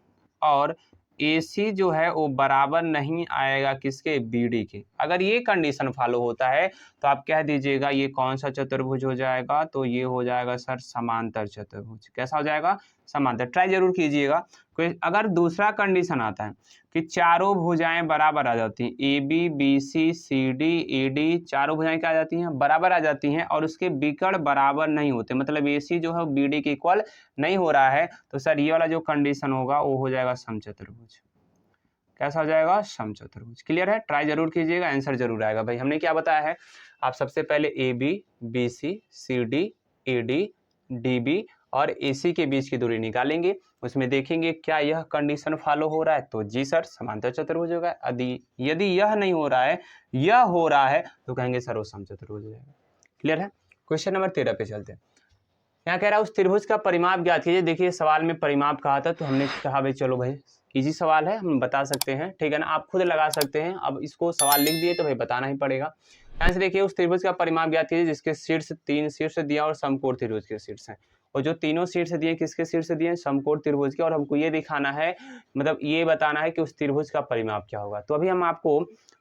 और AC जो है वो बराबर नहीं आएगा किसके, BD के। अगर ये कंडीशन फॉलो होता है तो आप कह दीजिएगा ये कौन सा चतुर्भुज हो जाएगा, तो ये हो जाएगा सर समांतर चतुर्भुज। कैसा हो जाएगा, समांतर। ट्राई जरूर कीजिएगा। कोई अगर दूसरा कंडीशन आता है कि चारों भुजाएं बराबर आ जाती हैं, A B B C C D A D चारों भुजाएं क्या आ जाती हैं, बराबर आ जाती हैं, और उसके विकर्ण बराबर नहीं होते, मतलब ए सी जो है बी डी के इक्वल नहीं हो रहा है, तो सर ये वाला जो कंडीशन होगा वो हो जाएगा समचतुर्भुज। कैसा हो जाएगा, समचतुर्भुज। क्लियर है, ट्राई जरूर कीजिएगा, आंसर जरूर आएगा। भाई हमने क्या बताया है, आप सबसे पहले A B B C C D A D D B और ए सी के बीच की दूरी निकालेंगे, उसमें देखेंगे क्या यह कंडीशन फॉलो हो रहा है, तो जी सर समांतर चतुर्भुज होगा। यदि यह नहीं हो रहा है, यह हो रहा है, तो कहेंगे सर वो समचतुर्भुज हो जाएगा। क्लियर है। क्वेश्चन नंबर 13 पे चलते हैं। यहाँ कह रहा है उस त्रिभुज का परिमाप ज्ञात कीजिए। देखिए सवाल में परिमाप कहा था, तो हमने कहा भाई चलो भाई इजी सवाल है, हम बता सकते हैं, ठीक है ना, आप खुद लगा सकते हैं। अब इसको सवाल लिख दिए तो भाई बताना ही पड़ेगा। यहाँ से देखिए उस त्रिभुज का परिमाप ज्ञात कीजिए जिसके शीर्ष 3 शीर्ष दिया और समकोण त्रिभुज के शीर्ष हैं, और जो तीनों शीर्ष दिए किसके शीर्ष दिए, समकोण त्रिभुज के, और हमको ये दिखाना है, मतलब ये बताना है कि उस त्रिभुज का परिमाप क्या होगा। तो अभी हम आपको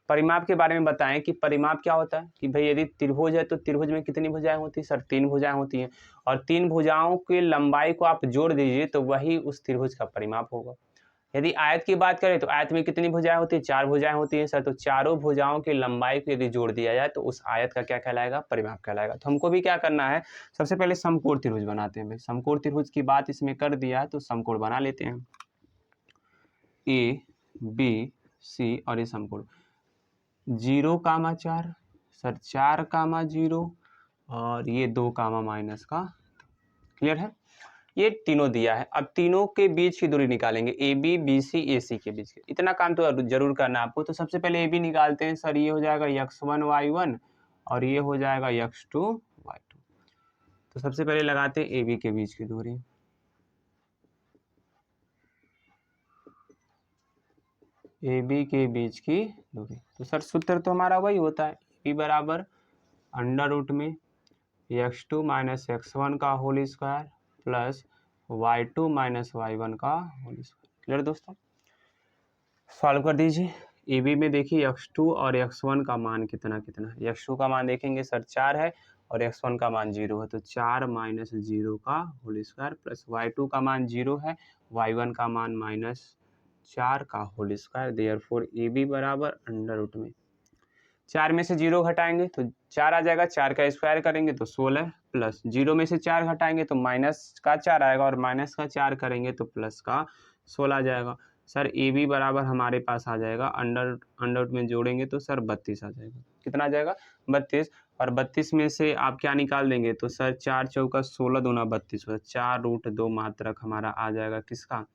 परिमाप के बारे में बताएं कि परिमाप क्या होता है, कि भाई यदि त्रिभुज है तो त्रिभुज में कितनी भुजाएं होती है, सर 3 भुजाएं होती हैं, और 3 भुजाओं की लंबाई को आप जोड़ दीजिए तो वही उस त्रिभुज का परिमाप होगा। यदि आयत की बात करें तो आयत में कितनी भुजाएं होती है, 4 भुजाएं होती हैं सर, तो चारों भुजाओं की लंबाई को यदि जोड़ दिया जाए तो उस आयत का क्या कहलाएगा, परिमाप कहलाएगा। तो हमको भी क्या करना है, सबसे पहले समकोण त्रिभुज बनाते हैं। भाई समकोण त्रिभुज की बात इसमें कर दिया है तो समकोण बना लेते हैं, ए बी सी और ये समकोण 0,4 सर 4,0 और ये 2, का। क्लियर है, ये तीनों दिया है। अब तीनों के बीच की दूरी निकालेंगे, ए बी बी सी ए सी के बीच की। इतना काम तो जरूर करना है आपको। तो सबसे पहले ए बी निकालते हैं सर, ये हो जाएगा x1 y1 और ये हो जाएगा x2 y2। तो सबसे पहले लगाते हैं ए बी के बीच की दूरी, ए बी के बीच की दूरी। तो सर सूत्र तो हमारा वही होता है, बी बराबर अंडर रूट में x2 माइनस x1 का whole square plus y2 minus y1 का होल स्क्वायर। क्लियर दोस्तों, सॉल्व कर दीजिए। ए बी में देखिए x2 और x1 का मान कितना कितना है। x2 का मान देखेंगे सर 4 है और x1 का मान 0 है, तो 4 माइनस 0 का होल स्क्वायर प्लस y2 का मान 0 है, y1 का मान -4 का whole square. Therefore A B बराबर अंडर रूट में 4 में से 0 घटाएंगे तो 4 आ जाएगा, 4 का स्क्वायर करेंगे तो 16 प्लस 0 में से 4 घटाएंगे तो माइनस का 4 आएगा, और माइनस का 4 करेंगे तो प्लस का 16 आ जाएगा। सर ए बी बराबर हमारे पास आ जाएगा अंडर में जोड़ेंगे तो सर 32 आ जाएगा। कितना आ जाएगा, 32। और 32 में से आप क्या निकाल देंगे, तो सर 4 चौका 16 दूना 32 होगा, 4√2 मात्रक हमारा आ जाएगा किसका,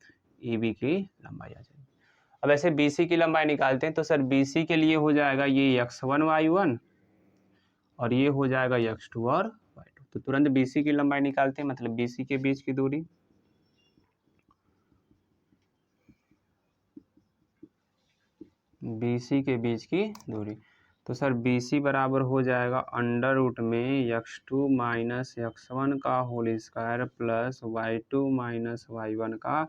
ए बी की लंबाई आ जाएगी। अब ऐसे BC की लंबाई निकालते हैं, तो सर BC के लिए हो जाएगा ये x1 y1 और ये हो जाएगा x2 और y2। तो तुरंत BC की लंबाई निकालते हैं, मतलब BC के बीच की दूरी, BC के बीच की दूरी। तो सर BC बराबर हो जाएगा अंडर रूट में x2 माइनस x1 का whole square plus y2 minus y1 का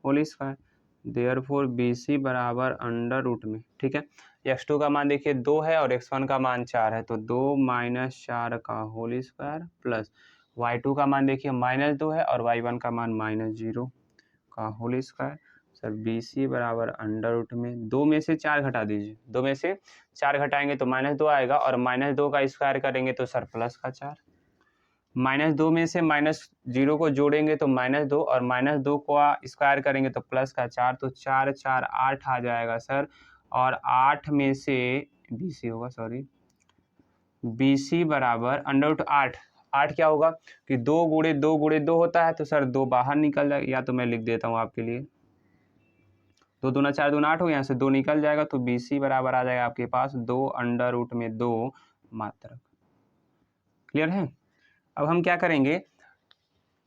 होल स्क्वायर। देयरफॉर BC बराबर अंडर रूट में, ठीक है, x2 का मान देखिए 2 है और x1 का मान 4 है, तो 2 माइनस 4 का होल स्क्वायर प्लस y2 का मान देखिए -2 है और y1 का मान -0 का होल स्क्वायर। सर BC बराबर अंडर रूट में 2 में से 4 घटा दीजिए, 2 में से 4 घटाएंगे तो -2 आएगा, और -2 का स्क्वायर करेंगे तो सर प्लस का 4। -2 में से -0 को जोड़ेंगे तो -2 और -2 को स्क्वायर करेंगे तो प्लस का 4, तो 4 4 8 आ जाएगा सर। और 8 में से BC होगा, सॉरी BC बराबर अंडर रूट 8 क्या होगा कि 2 गुणे 2 गुणे 2 होता है, तो सर 2 बाहर निकल जाएगा, या तो मैं लिख देता हूँ आपके लिए, 2 दूना 4 दूना 8 हो, यहाँ से 2 निकल जाएगा, तो BC बराबर आ जाएगा आपके पास 2 अंडर रूट में 2 मात्रक। क्लियर है। अब हम क्या करेंगे,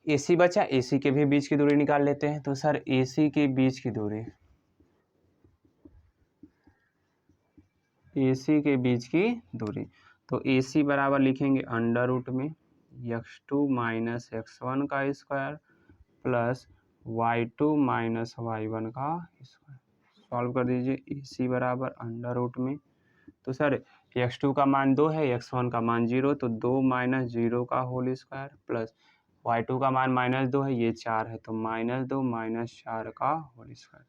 AC बचा, AC के भी बीच की दूरी निकाल लेते हैं। तो सर AC के बीच की दूरी, AC के बीच की दूरी, तो AC बराबर लिखेंगे अंडर रूट में x2 माइनस x1 का square plus y2 minus y1 का स्क्वायर। सॉल्व कर दीजिए, AC बराबर अंडर रूट में, तो सर x2 का मान 2 है, x1 का मान 0, तो 2 माइनस 0 का होल स्क्वायर प्लस y2 का मान -2 है, ये 4 है, तो -2 - 4 का होल स्क्वायर।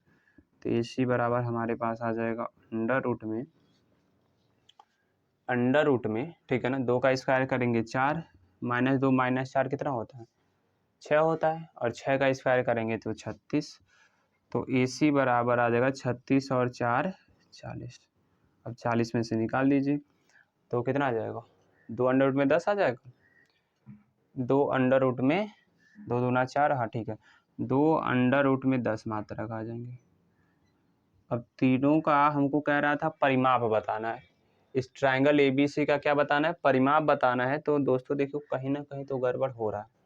तो AC बराबर हमारे पास आ जाएगा अंडर रूट में, ठीक है ना, 2 का स्क्वायर करेंगे 4, -2 - 4 कितना होता है, 6 होता है, और 6 का स्क्वायर करेंगे तो 36। तो AC बराबर आ जाएगा 36 और 4 40। अब 40 में से निकाल दीजिए तो कितना आ जाएगा, 2 अंडर रूट में 10 आ जाएगा, 2 अंडर रूट में 2 दूना 4, हाँ ठीक है, 2 अंडर रूट में 10 मात्रक आ जाएंगे। अब तीनों का हमको कह रहा था परिमाप बताना है, इस ट्रायंगल ABC का क्या बताना है, परिमाप बताना है। तो दोस्तों देखो कहीं ना कहीं तो गड़बड़ हो रहा है।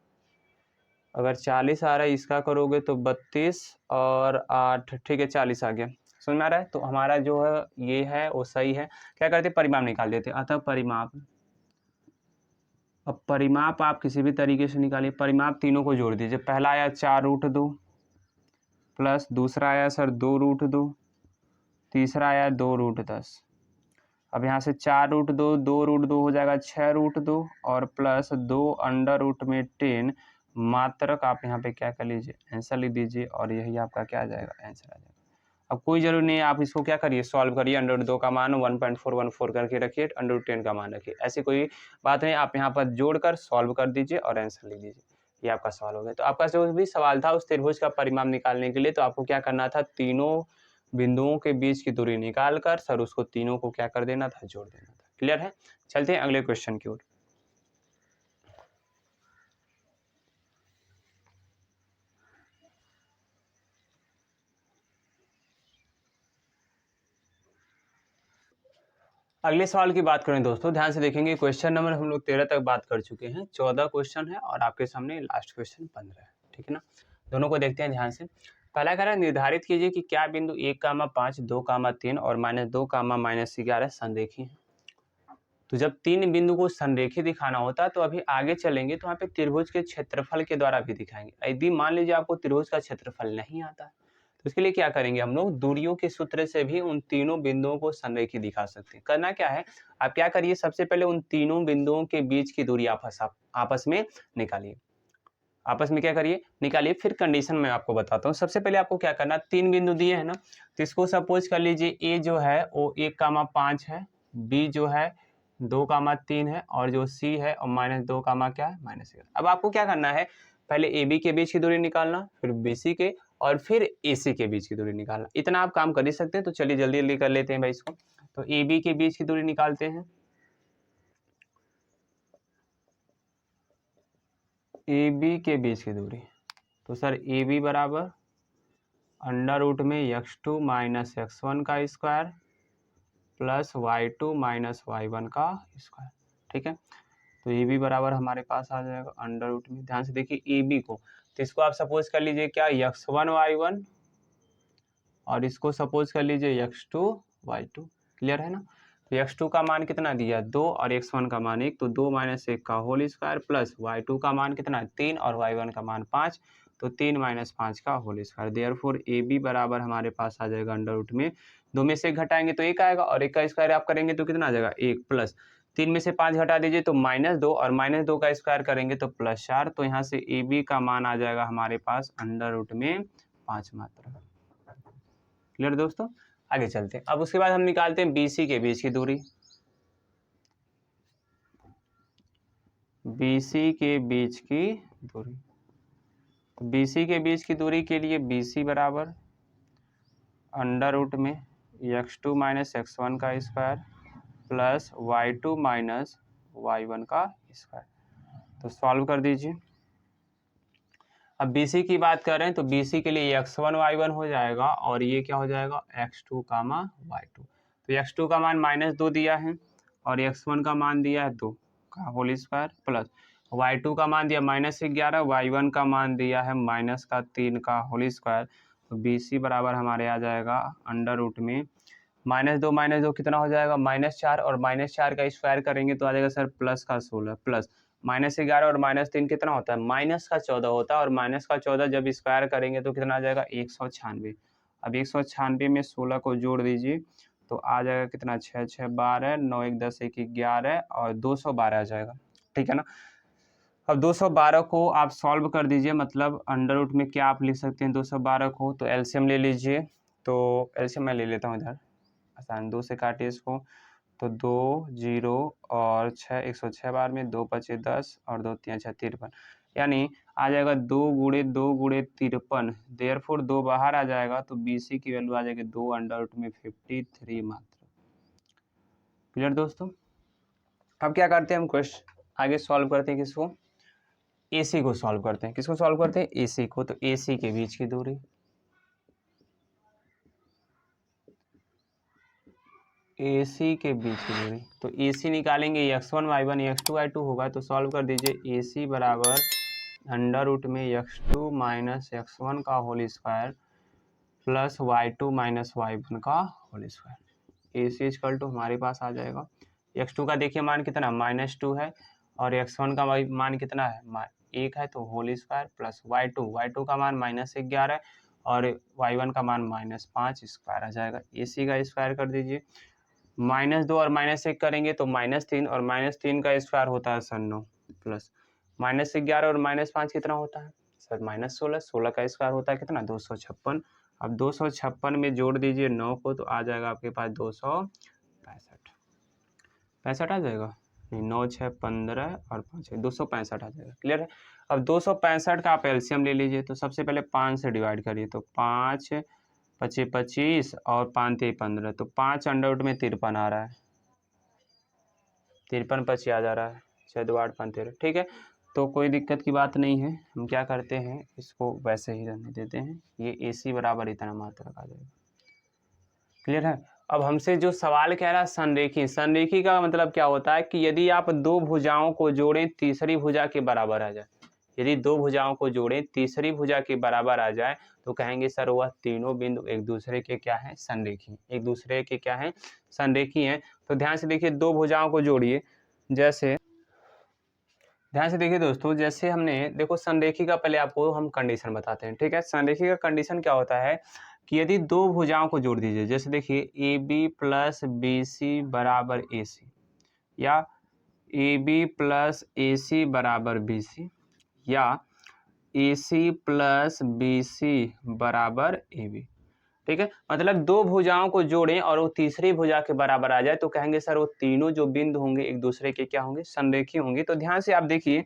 अगर 40 आ रहा है, इसका करोगे तो 32 और 8, ठीक है 40 आ गया, समझ में आ रहा है। तो हमारा जो है ये है वो सही है। क्या करते, परिमाप निकाल देते, अतः परिमाप। अब परिमाप आप किसी भी तरीके से निकालिए, परिमाप तीनों को जोड़ दीजिए। पहला आया 4√2 प्लस दूसरा आया सर 2√2, तीसरा आया 2√10। अब यहाँ से 4√2, 2√2 हो जाएगा 6√2 और प्लस 2 अंडर रूट में 10 मात्रक। आप यहाँ पे क्या कर लीजिए, आंसर लिख दीजिए, और यही आपका क्या आ जाएगा, आंसर आ जाएगा। अब कोई जरूरी नहीं है, आप इसको क्या करिए, सॉल्व करिए। अंडर रूट 2 का मान 1.414 करके रखिए, अंडर रूट 10 का मान रखिए, ऐसी कोई बात नहीं। आप यहाँ पर जोड़कर सॉल्व कर दीजिए और आंसर लिख दीजिए, ये आपका सवाल हो गया। तो आपका जो भी सवाल था उस त्रिभुज का परिमाप निकालने के लिए, तो आपको क्या करना था, तीनों बिंदुओं के बीच की दूरी निकाल कर सर उसको तीनों को क्या कर देना था, जोड़ देना था। क्लियर है। चलते हैं अगले क्वेश्चन की ओर। अगले सवाल की बात करें दोस्तों, ध्यान से देखेंगे। क्वेश्चन नंबर हम लोग 13 तक बात कर चुके हैं, 14 क्वेश्चन है और आपके सामने लास्ट क्वेश्चन 15 है, ठीक है ना। दोनों को देखते हैं ध्यान से। पहला कह रहा है, निर्धारित कीजिए कि क्या बिंदु 1, 5, 2, 3 और -2, -11 संरेखी है। तो जब तीन बिंदु को संरेखी दिखाना होता है तो अभी आगे चलेंगे तो वहाँ पे त्रिभुज के क्षेत्रफल के द्वारा भी दिखाएंगे। यदि मान लीजिए आपको त्रिभुज का क्षेत्रफल नहीं आता है तो इसके लिए क्या करेंगे, हम लोग दूरियों के सूत्र से भी उन तीनों बिंदुओं को संरेखी दिखा सकते हैं। करना क्या है, आप क्या करिए, सबसे पहले उन तीनों बिंदुओं के बीच की दूरी आपस में निकालिए। आपस में क्या करिए, निकालिए। फिर कंडीशन मैं आपको बताता हूँ। सबसे पहले आपको क्या करना, तीन बिंदु दिए है ना, तो इसको सपोज कर लीजिए ए जो है वो 1, 5 है, बी जो है 2, 3 है, और जो सी है और -2, क्या है, -1। अब आपको क्या करना है, पहले ए बी के बीच की दूरी निकालना, फिर बी सी के, और फिर ए सी के बीच की दूरी निकालना। इतना आप काम कर ही सकते हैं। तो चलिए जल्दी जल्दी कर लेते हैं भाई इसको। तो ए बी के बीच की दूरी निकालते हैं, ए बी के बीच की दूरी। तो सर ए बी बराबर अंडर रूट में x2 - x1 का स्क्वायर प्लस y2 - y1 का स्क्वायर, ठीक है। तो ए बी बराबर हमारे पास आ जाएगा अंडर रूट में, ध्यान से देखिए ए बी को, तो इसको आप सपोज कर लीजिए क्या, x1 y1, और इसको सपोज कर लीजिए x2 y2। क्लियर है ना। तो x2 का मान कितना दिया, 2, और x1 का मान 1, तो 2 - 1 का होल स्क्वायर प्लस y2 का मान कितना है 3, और y1 का मान 5, तो 3 - 5 का whole square. Therefore A B बराबर हमारे पास आ जाएगा अंडर रूट में, 2 में से घटाएंगे तो 1 आएगा, और 1 का स्क्वायर आप करेंगे तो कितना आ जाएगा 1, प्लस 3 में से 5 घटा दीजिए तो -2, और -2 का स्क्वायर करेंगे तो +4। तो यहाँ से ए बी का मान आ जाएगा हमारे पास अंडर रूट में 5 मात्रा। क्लियर दोस्तों। आगे चलते हैं। अब उसके बाद हम निकालते हैं BC के बीच की दूरी। BC के बीच की दूरी, BC के बीच की दूरी के लिए BC बराबर अंडर रूट में x2 - x1 का स्क्वायर प्लस y2 - y1 का स्क्वायर। तो सॉल्व कर दीजिए। अब BC की बात कर रहे हैं तो BC के लिए x1 y1 हो जाएगा, और ये क्या हो जाएगा x2, y2। तो x2 का मान -2 दिया है, और x1 का मान दिया है 2 का होल स्क्वायर, प्लस y2 का मान दिया -11, y1 का मान दिया है -3 का होल स्क्वायर। तो BC बराबर हमारे आ जाएगा अंडर रूट में -2 कितना हो जाएगा, -4, और -4 का स्क्वायर करेंगे तो आ जाएगा सर +16, प्लस -11 और -3 कितना होता है, -14 होता है, और -14 जब स्क्वायर करेंगे तो कितना आ जाएगा 196। अब 196 में 16 को जोड़ दीजिए तो आ जाएगा कितना, 6 6 12, 9 1 10 1 11, और 212 आ जाएगा, ठीक है ना। अब 212 को आप सॉल्व कर दीजिए, मतलब अंडर रूट में क्या आप लिख सकते हैं 212 को, तो एलसीएम ले लीजिए। तो एलसीएम मैं ले लेता हूँ इधर, आसान, 2 से काटिए इसको, तो 2 0 और 6, 106 बार में 2 5 10 और 2 3 6 53, यानी आ जाएगा 2 गुणे 2 गुणे 53, देयरफॉर 2 बाहर आ जाएगा, तो बीसी की वैल्यू आ जाएगी 2 अंडर रूट में 53 मात्र। क्लियर दोस्तों? अब क्या करते हैं हम, क्वेश्चन आगे सॉल्व करते हैं, किसको, एसी को सॉल्व करते हैं। किसको सॉल्व करते हैं, एसी को। तो एसी के बीच की दूरी, एसी के बीच की दूरी, तो एसी निकालेंगे, x1 y1 x2 y2 होगा, तो सॉल्व कर दीजिए। एसी बराबर अंडर रूट में x2 माइनस x1 का whole square plus y2 minus y1 का whole square. AC equal to हमारे पास आ जाएगा, x2 का देखिए मान कितना -2 है, और x1 का मान कितना है 1 है, तो होल स्क्वायर प्लस y2 का मान -11 है, और y1 का मान -5 स्क्वायर आ जाएगा। एसी का स्क्वायर कर दीजिए, -2 और -1 करेंगे तो -3, और -3 का स्क्वायर होता है सर 9, प्लस -11 और -5 कितना होता है सर -16, 16 का स्क्वायर होता है कितना 256। अब 256 में जोड़ दीजिए 9 को, तो आ जाएगा आपके पास 265 आ जाएगा, नहीं 9 6 15 और 5 265 आ जाएगा। क्लियर है? अब 265 का आप एलसीएम ले लीजिए, तो सबसे पहले 5 से डिवाइड करिए, तो 5 25 25 और 5 3 15, तो 5 अंडर रूट में 53 आ रहा है, 53 25 आ जा रहा है, 6 2 8 5 13, ठीक है। तो कोई दिक्कत की बात नहीं है, हम क्या करते हैं, इसको वैसे ही रहने देते हैं, ये एसी बराबर इतना मात्रा आ जाएगा। क्लियर है? अब हमसे जो सवाल कह रहा है संरेखी, संरेखी का मतलब क्या होता है कि यदि आप दो भुजाओं को जोड़ें तीसरी भुजा के बराबर आ जाए, यदि दो भुजाओं को जोड़ें तीसरी भुजा के बराबर आ जाए, तो कहेंगे सर वह तीनों बिंदु एक दूसरे के क्या है, संरेखी, एक दूसरे के क्या है, संरेखी हैं। तो ध्यान से देखिए, दो भुजाओं को जोड़िए, जैसे ध्यान से देखिए दोस्तों, जैसे हमने देखो संरेखी का पहले आपको हम कंडीशन बताते हैं, ठीक है। संरेखी का कंडीशन क्या होता है कि यदि दो भुजाओं को जोड़ दीजिए, जैसे देखिए A B plus B C बराबर ए सी, या ए बी प्लस ए सी बराबर बी सी, या ए सी प्लस बी सी बराबर ए बी, ठीक है। मतलब दो भुजाओं को जोड़ें और वो तीसरी भुजा के बराबर आ जाए, तो कहेंगे सर वो तीनों जो बिंदु होंगे एक दूसरे के क्या होंगे, संरेखी होंगे। तो ध्यान से आप देखिए,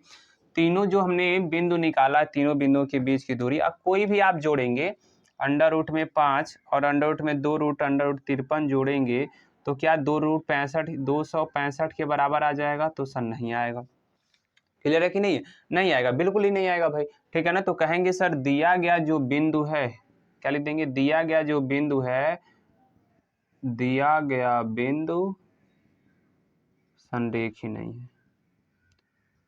तीनों जो हमने बिंदु निकाला, तीनों बिंदुओं के बीच की दूरी, अब कोई भी आप जोड़ेंगे, अंडर रूट में 5 और अंडर रूट में 2 रूट अंडर रूट 53 जोड़ेंगे, तो क्या 2 रूट 65 265 के बराबर आ जाएगा, तो सर नहीं आएगा। क्लियर है कि नहीं? नहीं आएगा, बिल्कुल ही नहीं आएगा भाई, ठीक है ना। तो कहेंगे सर दिया गया जो बिंदु है, क्या लिख देंगे, दिया गया जो बिंदु है, दिया गया बिंदु संरेखीय नहीं है,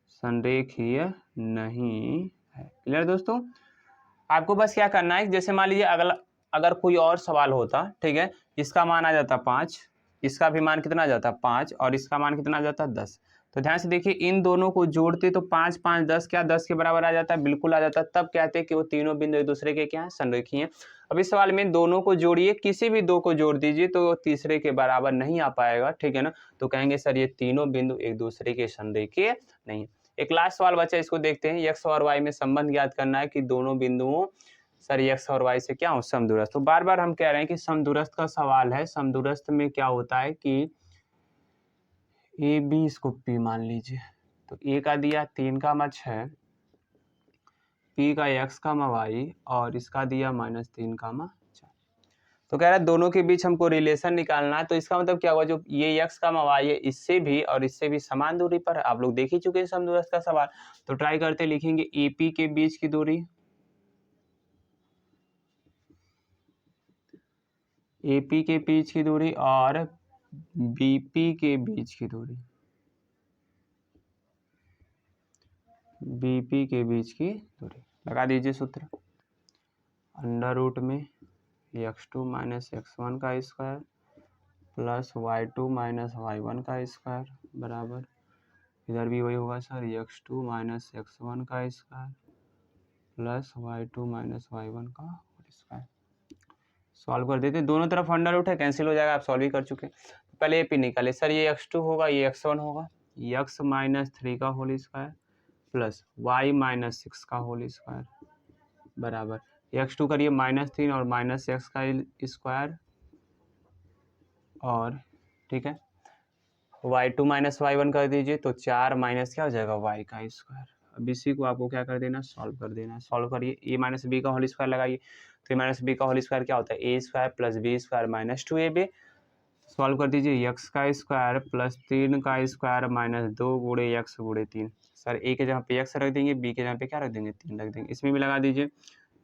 संरेखीय नहीं है। क्लियर दोस्तों? आपको बस क्या करना है, जैसे मान लीजिए अगर कोई और सवाल होता, ठीक है, इसका मान आ जाता 5, इसका भी मान कितना आ जाता 5, और इसका मान कितना आ जाता 10, तो ध्यान से देखिए इन दोनों को जोड़ते तो 5 5 10, क्या 10 के बराबर आ जाता है, बिल्कुल आ जाता है। तब कहते हैं कि वो तीनों बिंदु एक दूसरे के क्या है, संरेखीय हैं। अब इस सवाल में दोनों को जोड़िए, किसी भी दो को जोड़ दीजिए तो तीसरे के बराबर नहीं आ पाएगा, ठीक है ना। तो कहेंगे सर ये तीनों बिंदु एक दूसरे के संरेखीय नहीं है। एक लास्ट सवाल बचा, इसको देखते हैं। एक्स और वाई में संबंध ज्ञात करना है कि दोनों बिंदुओं सर एक्स और वाई से क्या हो, समदूरस्थ। तो बार बार हम कह रहे हैं कि समदूरस्थ का सवाल है। समदूरस्थ में क्या होता है कि ए बी, इसको पी मान लीजिए, तो ए का दिया 3 का 6, पी का x का y, और इसका दिया -3 का 4। तो कह रहा है दोनों के बीच हमको रिलेशन निकालना है। तो इसका मतलब क्या हुआ, जो ये x का y है इससे भी और इससे भी समान दूरी पर है। आप लोग देख ही चुके हैं समदूरस्थ का सवाल। तो ट्राई करते, लिखेंगे AP के बीच की दूरी, AP के बीच की दूरी और BP के बीच की दूरी, BP के बीच की दूरी लगा दीजिए सूत्र, अंडर रूट में x2 माइनस x1 का square plus y2 minus y1 का स्क्वायर बराबर, इधर भी वही होगा सर, x2 माइनस x1 का square plus y2 minus y1 का स्क्वायर। सॉल्व कर देते हैं, दोनों तरफ अंडर रूट है, कैंसिल हो जाएगा, आप सॉल्व ही कर चुके हैं। पहले AP निकाले, सर ये x2 होगा, ये x1 होगा, x माइनस 3 का whole square plus Y minus 6 का होल स्क्वायर बराबर x2 करिए -3 और माइनस एक्स का स्क्वायर और ठीक है y2 माइनस y1 कर दीजिए तो 4 माइनस क्या हो जाएगा y का स्क्वायर। अब इसी को आपको क्या कर देना, सॉल्व कर देना। सॉल्व करिए, ए माइनस बी का होल स्क्वायर लगाइए तो ए माइनस बी का होल स्क्वायर क्या होता है, a square plus b square minus 2ab। Solve कर दीजिए, x का स्क्वायर प्लस 3 का स्क्वायर माइनस 2 गुणे x गुणे 3। सर ए के जगह पे x रख देंगे, बी के जगह पे क्या रख देंगे, 3 रख देंगे। इसमें भी लगा दीजिए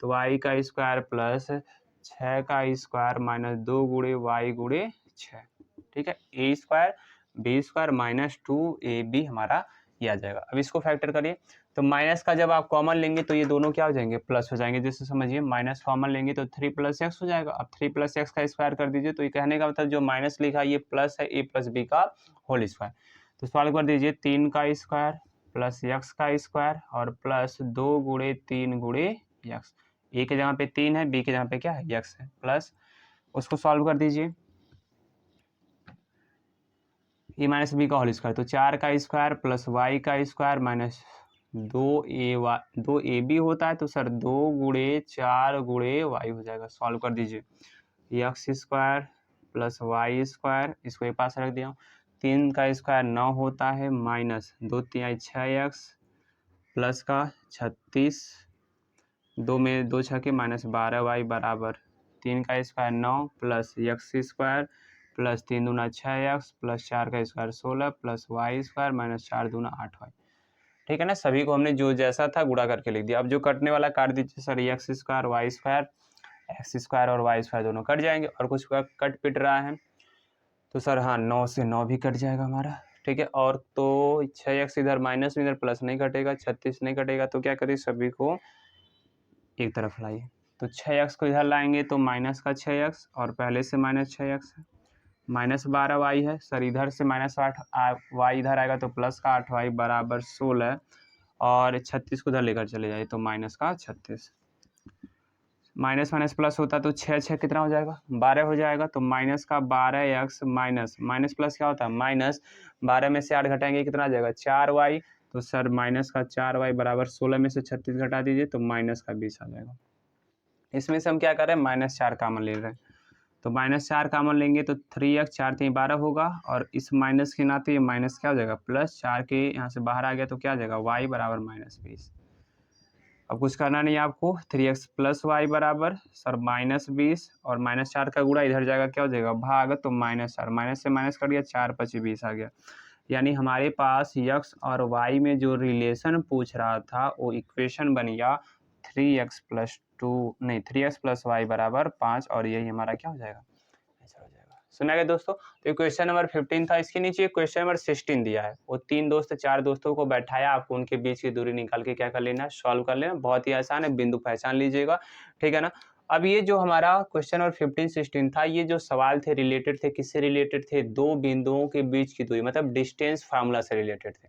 तो y का स्क्वायर प्लस 6 का स्क्वायर माइनस 2 गुणे y गुणे 6। ठीक है, a square b square minus 2ab हमारा ये आ जाएगा। अब इसको फैक्टर करिए तो माइनस का जब आप कॉमन लेंगे तो ये दोनों क्या हो जाएंगे, प्लस हो जाएंगे। जैसे समझिए माइनस कॉमन लेंगे तो 3 प्लस एक्स हो जाएगा। अब 3 प्लस एक्स का स्क्वायर कर दीजिए तो ये कहने का मतलब जो माइनस लिखा ये प्लस है, ए प्लस बी का होल स्क्वायर। तो सॉल्व कर दीजिए, 3 का स्क्वायर प्लस एक्स का स्क्वायर और प्लस 2 गुणे 3 गुणे एक्स। ए के जगह पे 3 है, बी के जगह पे क्या है, एक्स है, प्लस उसको सॉल्व कर दीजिए, ए माइनस बी का होल स्क्वायर तो 4 का स्क्वायर प्लस वाई का स्क्वायर माइनस 2ab होता है तो सर 2 गुणे 4 गुणे वाई हो जाएगा। सॉल्व कर दीजिए, X square plus Y square, इसको एक पास रख दिया, 3 का स्क्वायर 9 होता है माइनस 2 3 6x प्लस का 36, 2 में 2 छः के माइनस 12y बराबर 3 का square 9 plus X square plus 3 दूना 6x प्लस 4 का square 16 plus Y square minus 4 दूना 8y। ठीक है ना, सभी को हमने जो जैसा था गुणा करके लिख दिया। अब जो कटने वाला काट दीजिए sir, X square Y square, X square और वाई स्क्वायर दोनों कट जाएंगे और कुछ कट पिट रहा है तो सर हाँ 9 से 9 भी कट जाएगा हमारा। ठीक है, और तो 6x इधर माइनस में, इधर प्लस नहीं कटेगा, 36 नहीं कटेगा तो क्या करिए, सभी को एक तरफ लाइए। तो 6x को इधर लाएंगे तो माइनस का 6x और पहले से माइनस 6x है, माइनस 12y है सर, इधर से माइनस 8y इधर आएगा तो प्लस का 8y बराबर 16 और 36 को इधर लेकर चले जाइए तो माइनस का 36। माइनस माइनस प्लस होता तो 6 6 कितना हो जाएगा, 12 हो जाएगा। तो माइनस का 12x माइनस माइनस प्लस क्या होता है माइनस, 12 में से 8 घटाएंगे कितना आ जाएगा 4y। तो सर माइनस का 4y बराबर 16 में से 36 घटा दीजिए तो माइनस का 20 आ जाएगा। इसमें से हम क्या कर रहे हैं, -4 कॉमन ले रहे हैं तो -4 कॉमन लेंगे तो 3x 4 3 12 होगा और इस माइनस के नाते ये माइनस क्या हो जाएगा प्लस, 4 के यहाँ से बाहर आ गया तो क्या आ जाएगा y बराबर -20। अब कुछ करना नहीं आपको, 3x प्लस वाई बराबर सर -20 और -4 का गुणा इधर जाएगा क्या हो जाएगा भाग, तो -4 माइनस से माइनस कर दिया 4 5 20 आ गया। यानी हमारे पास x और y में जो रिलेशन पूछ रहा था वो इक्वेशन बन गया 3x प्लस वाई बराबर 5 और यही हमारा क्या हो जाएगा, आंसर हो जाएगा। सुना गया दोस्तों। तो क्वेश्चन नंबर 15 था, इसके नीचे क्वेश्चन नंबर 16 दिया है। वो 3 दोस्त 4 दोस्तों को बैठाया, आपको उनके बीच की दूरी निकाल के क्या कर लेना, सॉल्व कर लेना। बहुत ही आसान है, बिंदु पहचान लीजिएगा, ठीक है ना। अब ये जो हमारा क्वेश्चन नंबर 15 16 था, ये जो सवाल थे रिलेटेड थे, किससे रिलेटेड थे, दो बिंदुओं के बीच की दूरी मतलब डिस्टेंस फार्मूला से रिलेटेड थे,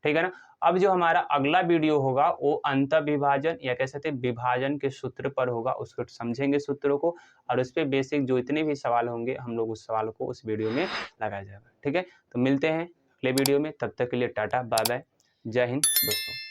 ठीक है ना। अब जो हमारा अगला वीडियो होगा वो अंतःविभाजन या कह सकते हैं विभाजन के सूत्र पर होगा, उसको समझेंगे सूत्रों को और उस पर बेसिक जो इतने भी सवाल होंगे हम लोग उस सवाल को उस वीडियो में लगाया जाएगा, ठीक है। तो मिलते हैं अगले वीडियो में, तब तक के लिए टाटा बाय बाय, जय हिंद दोस्तों।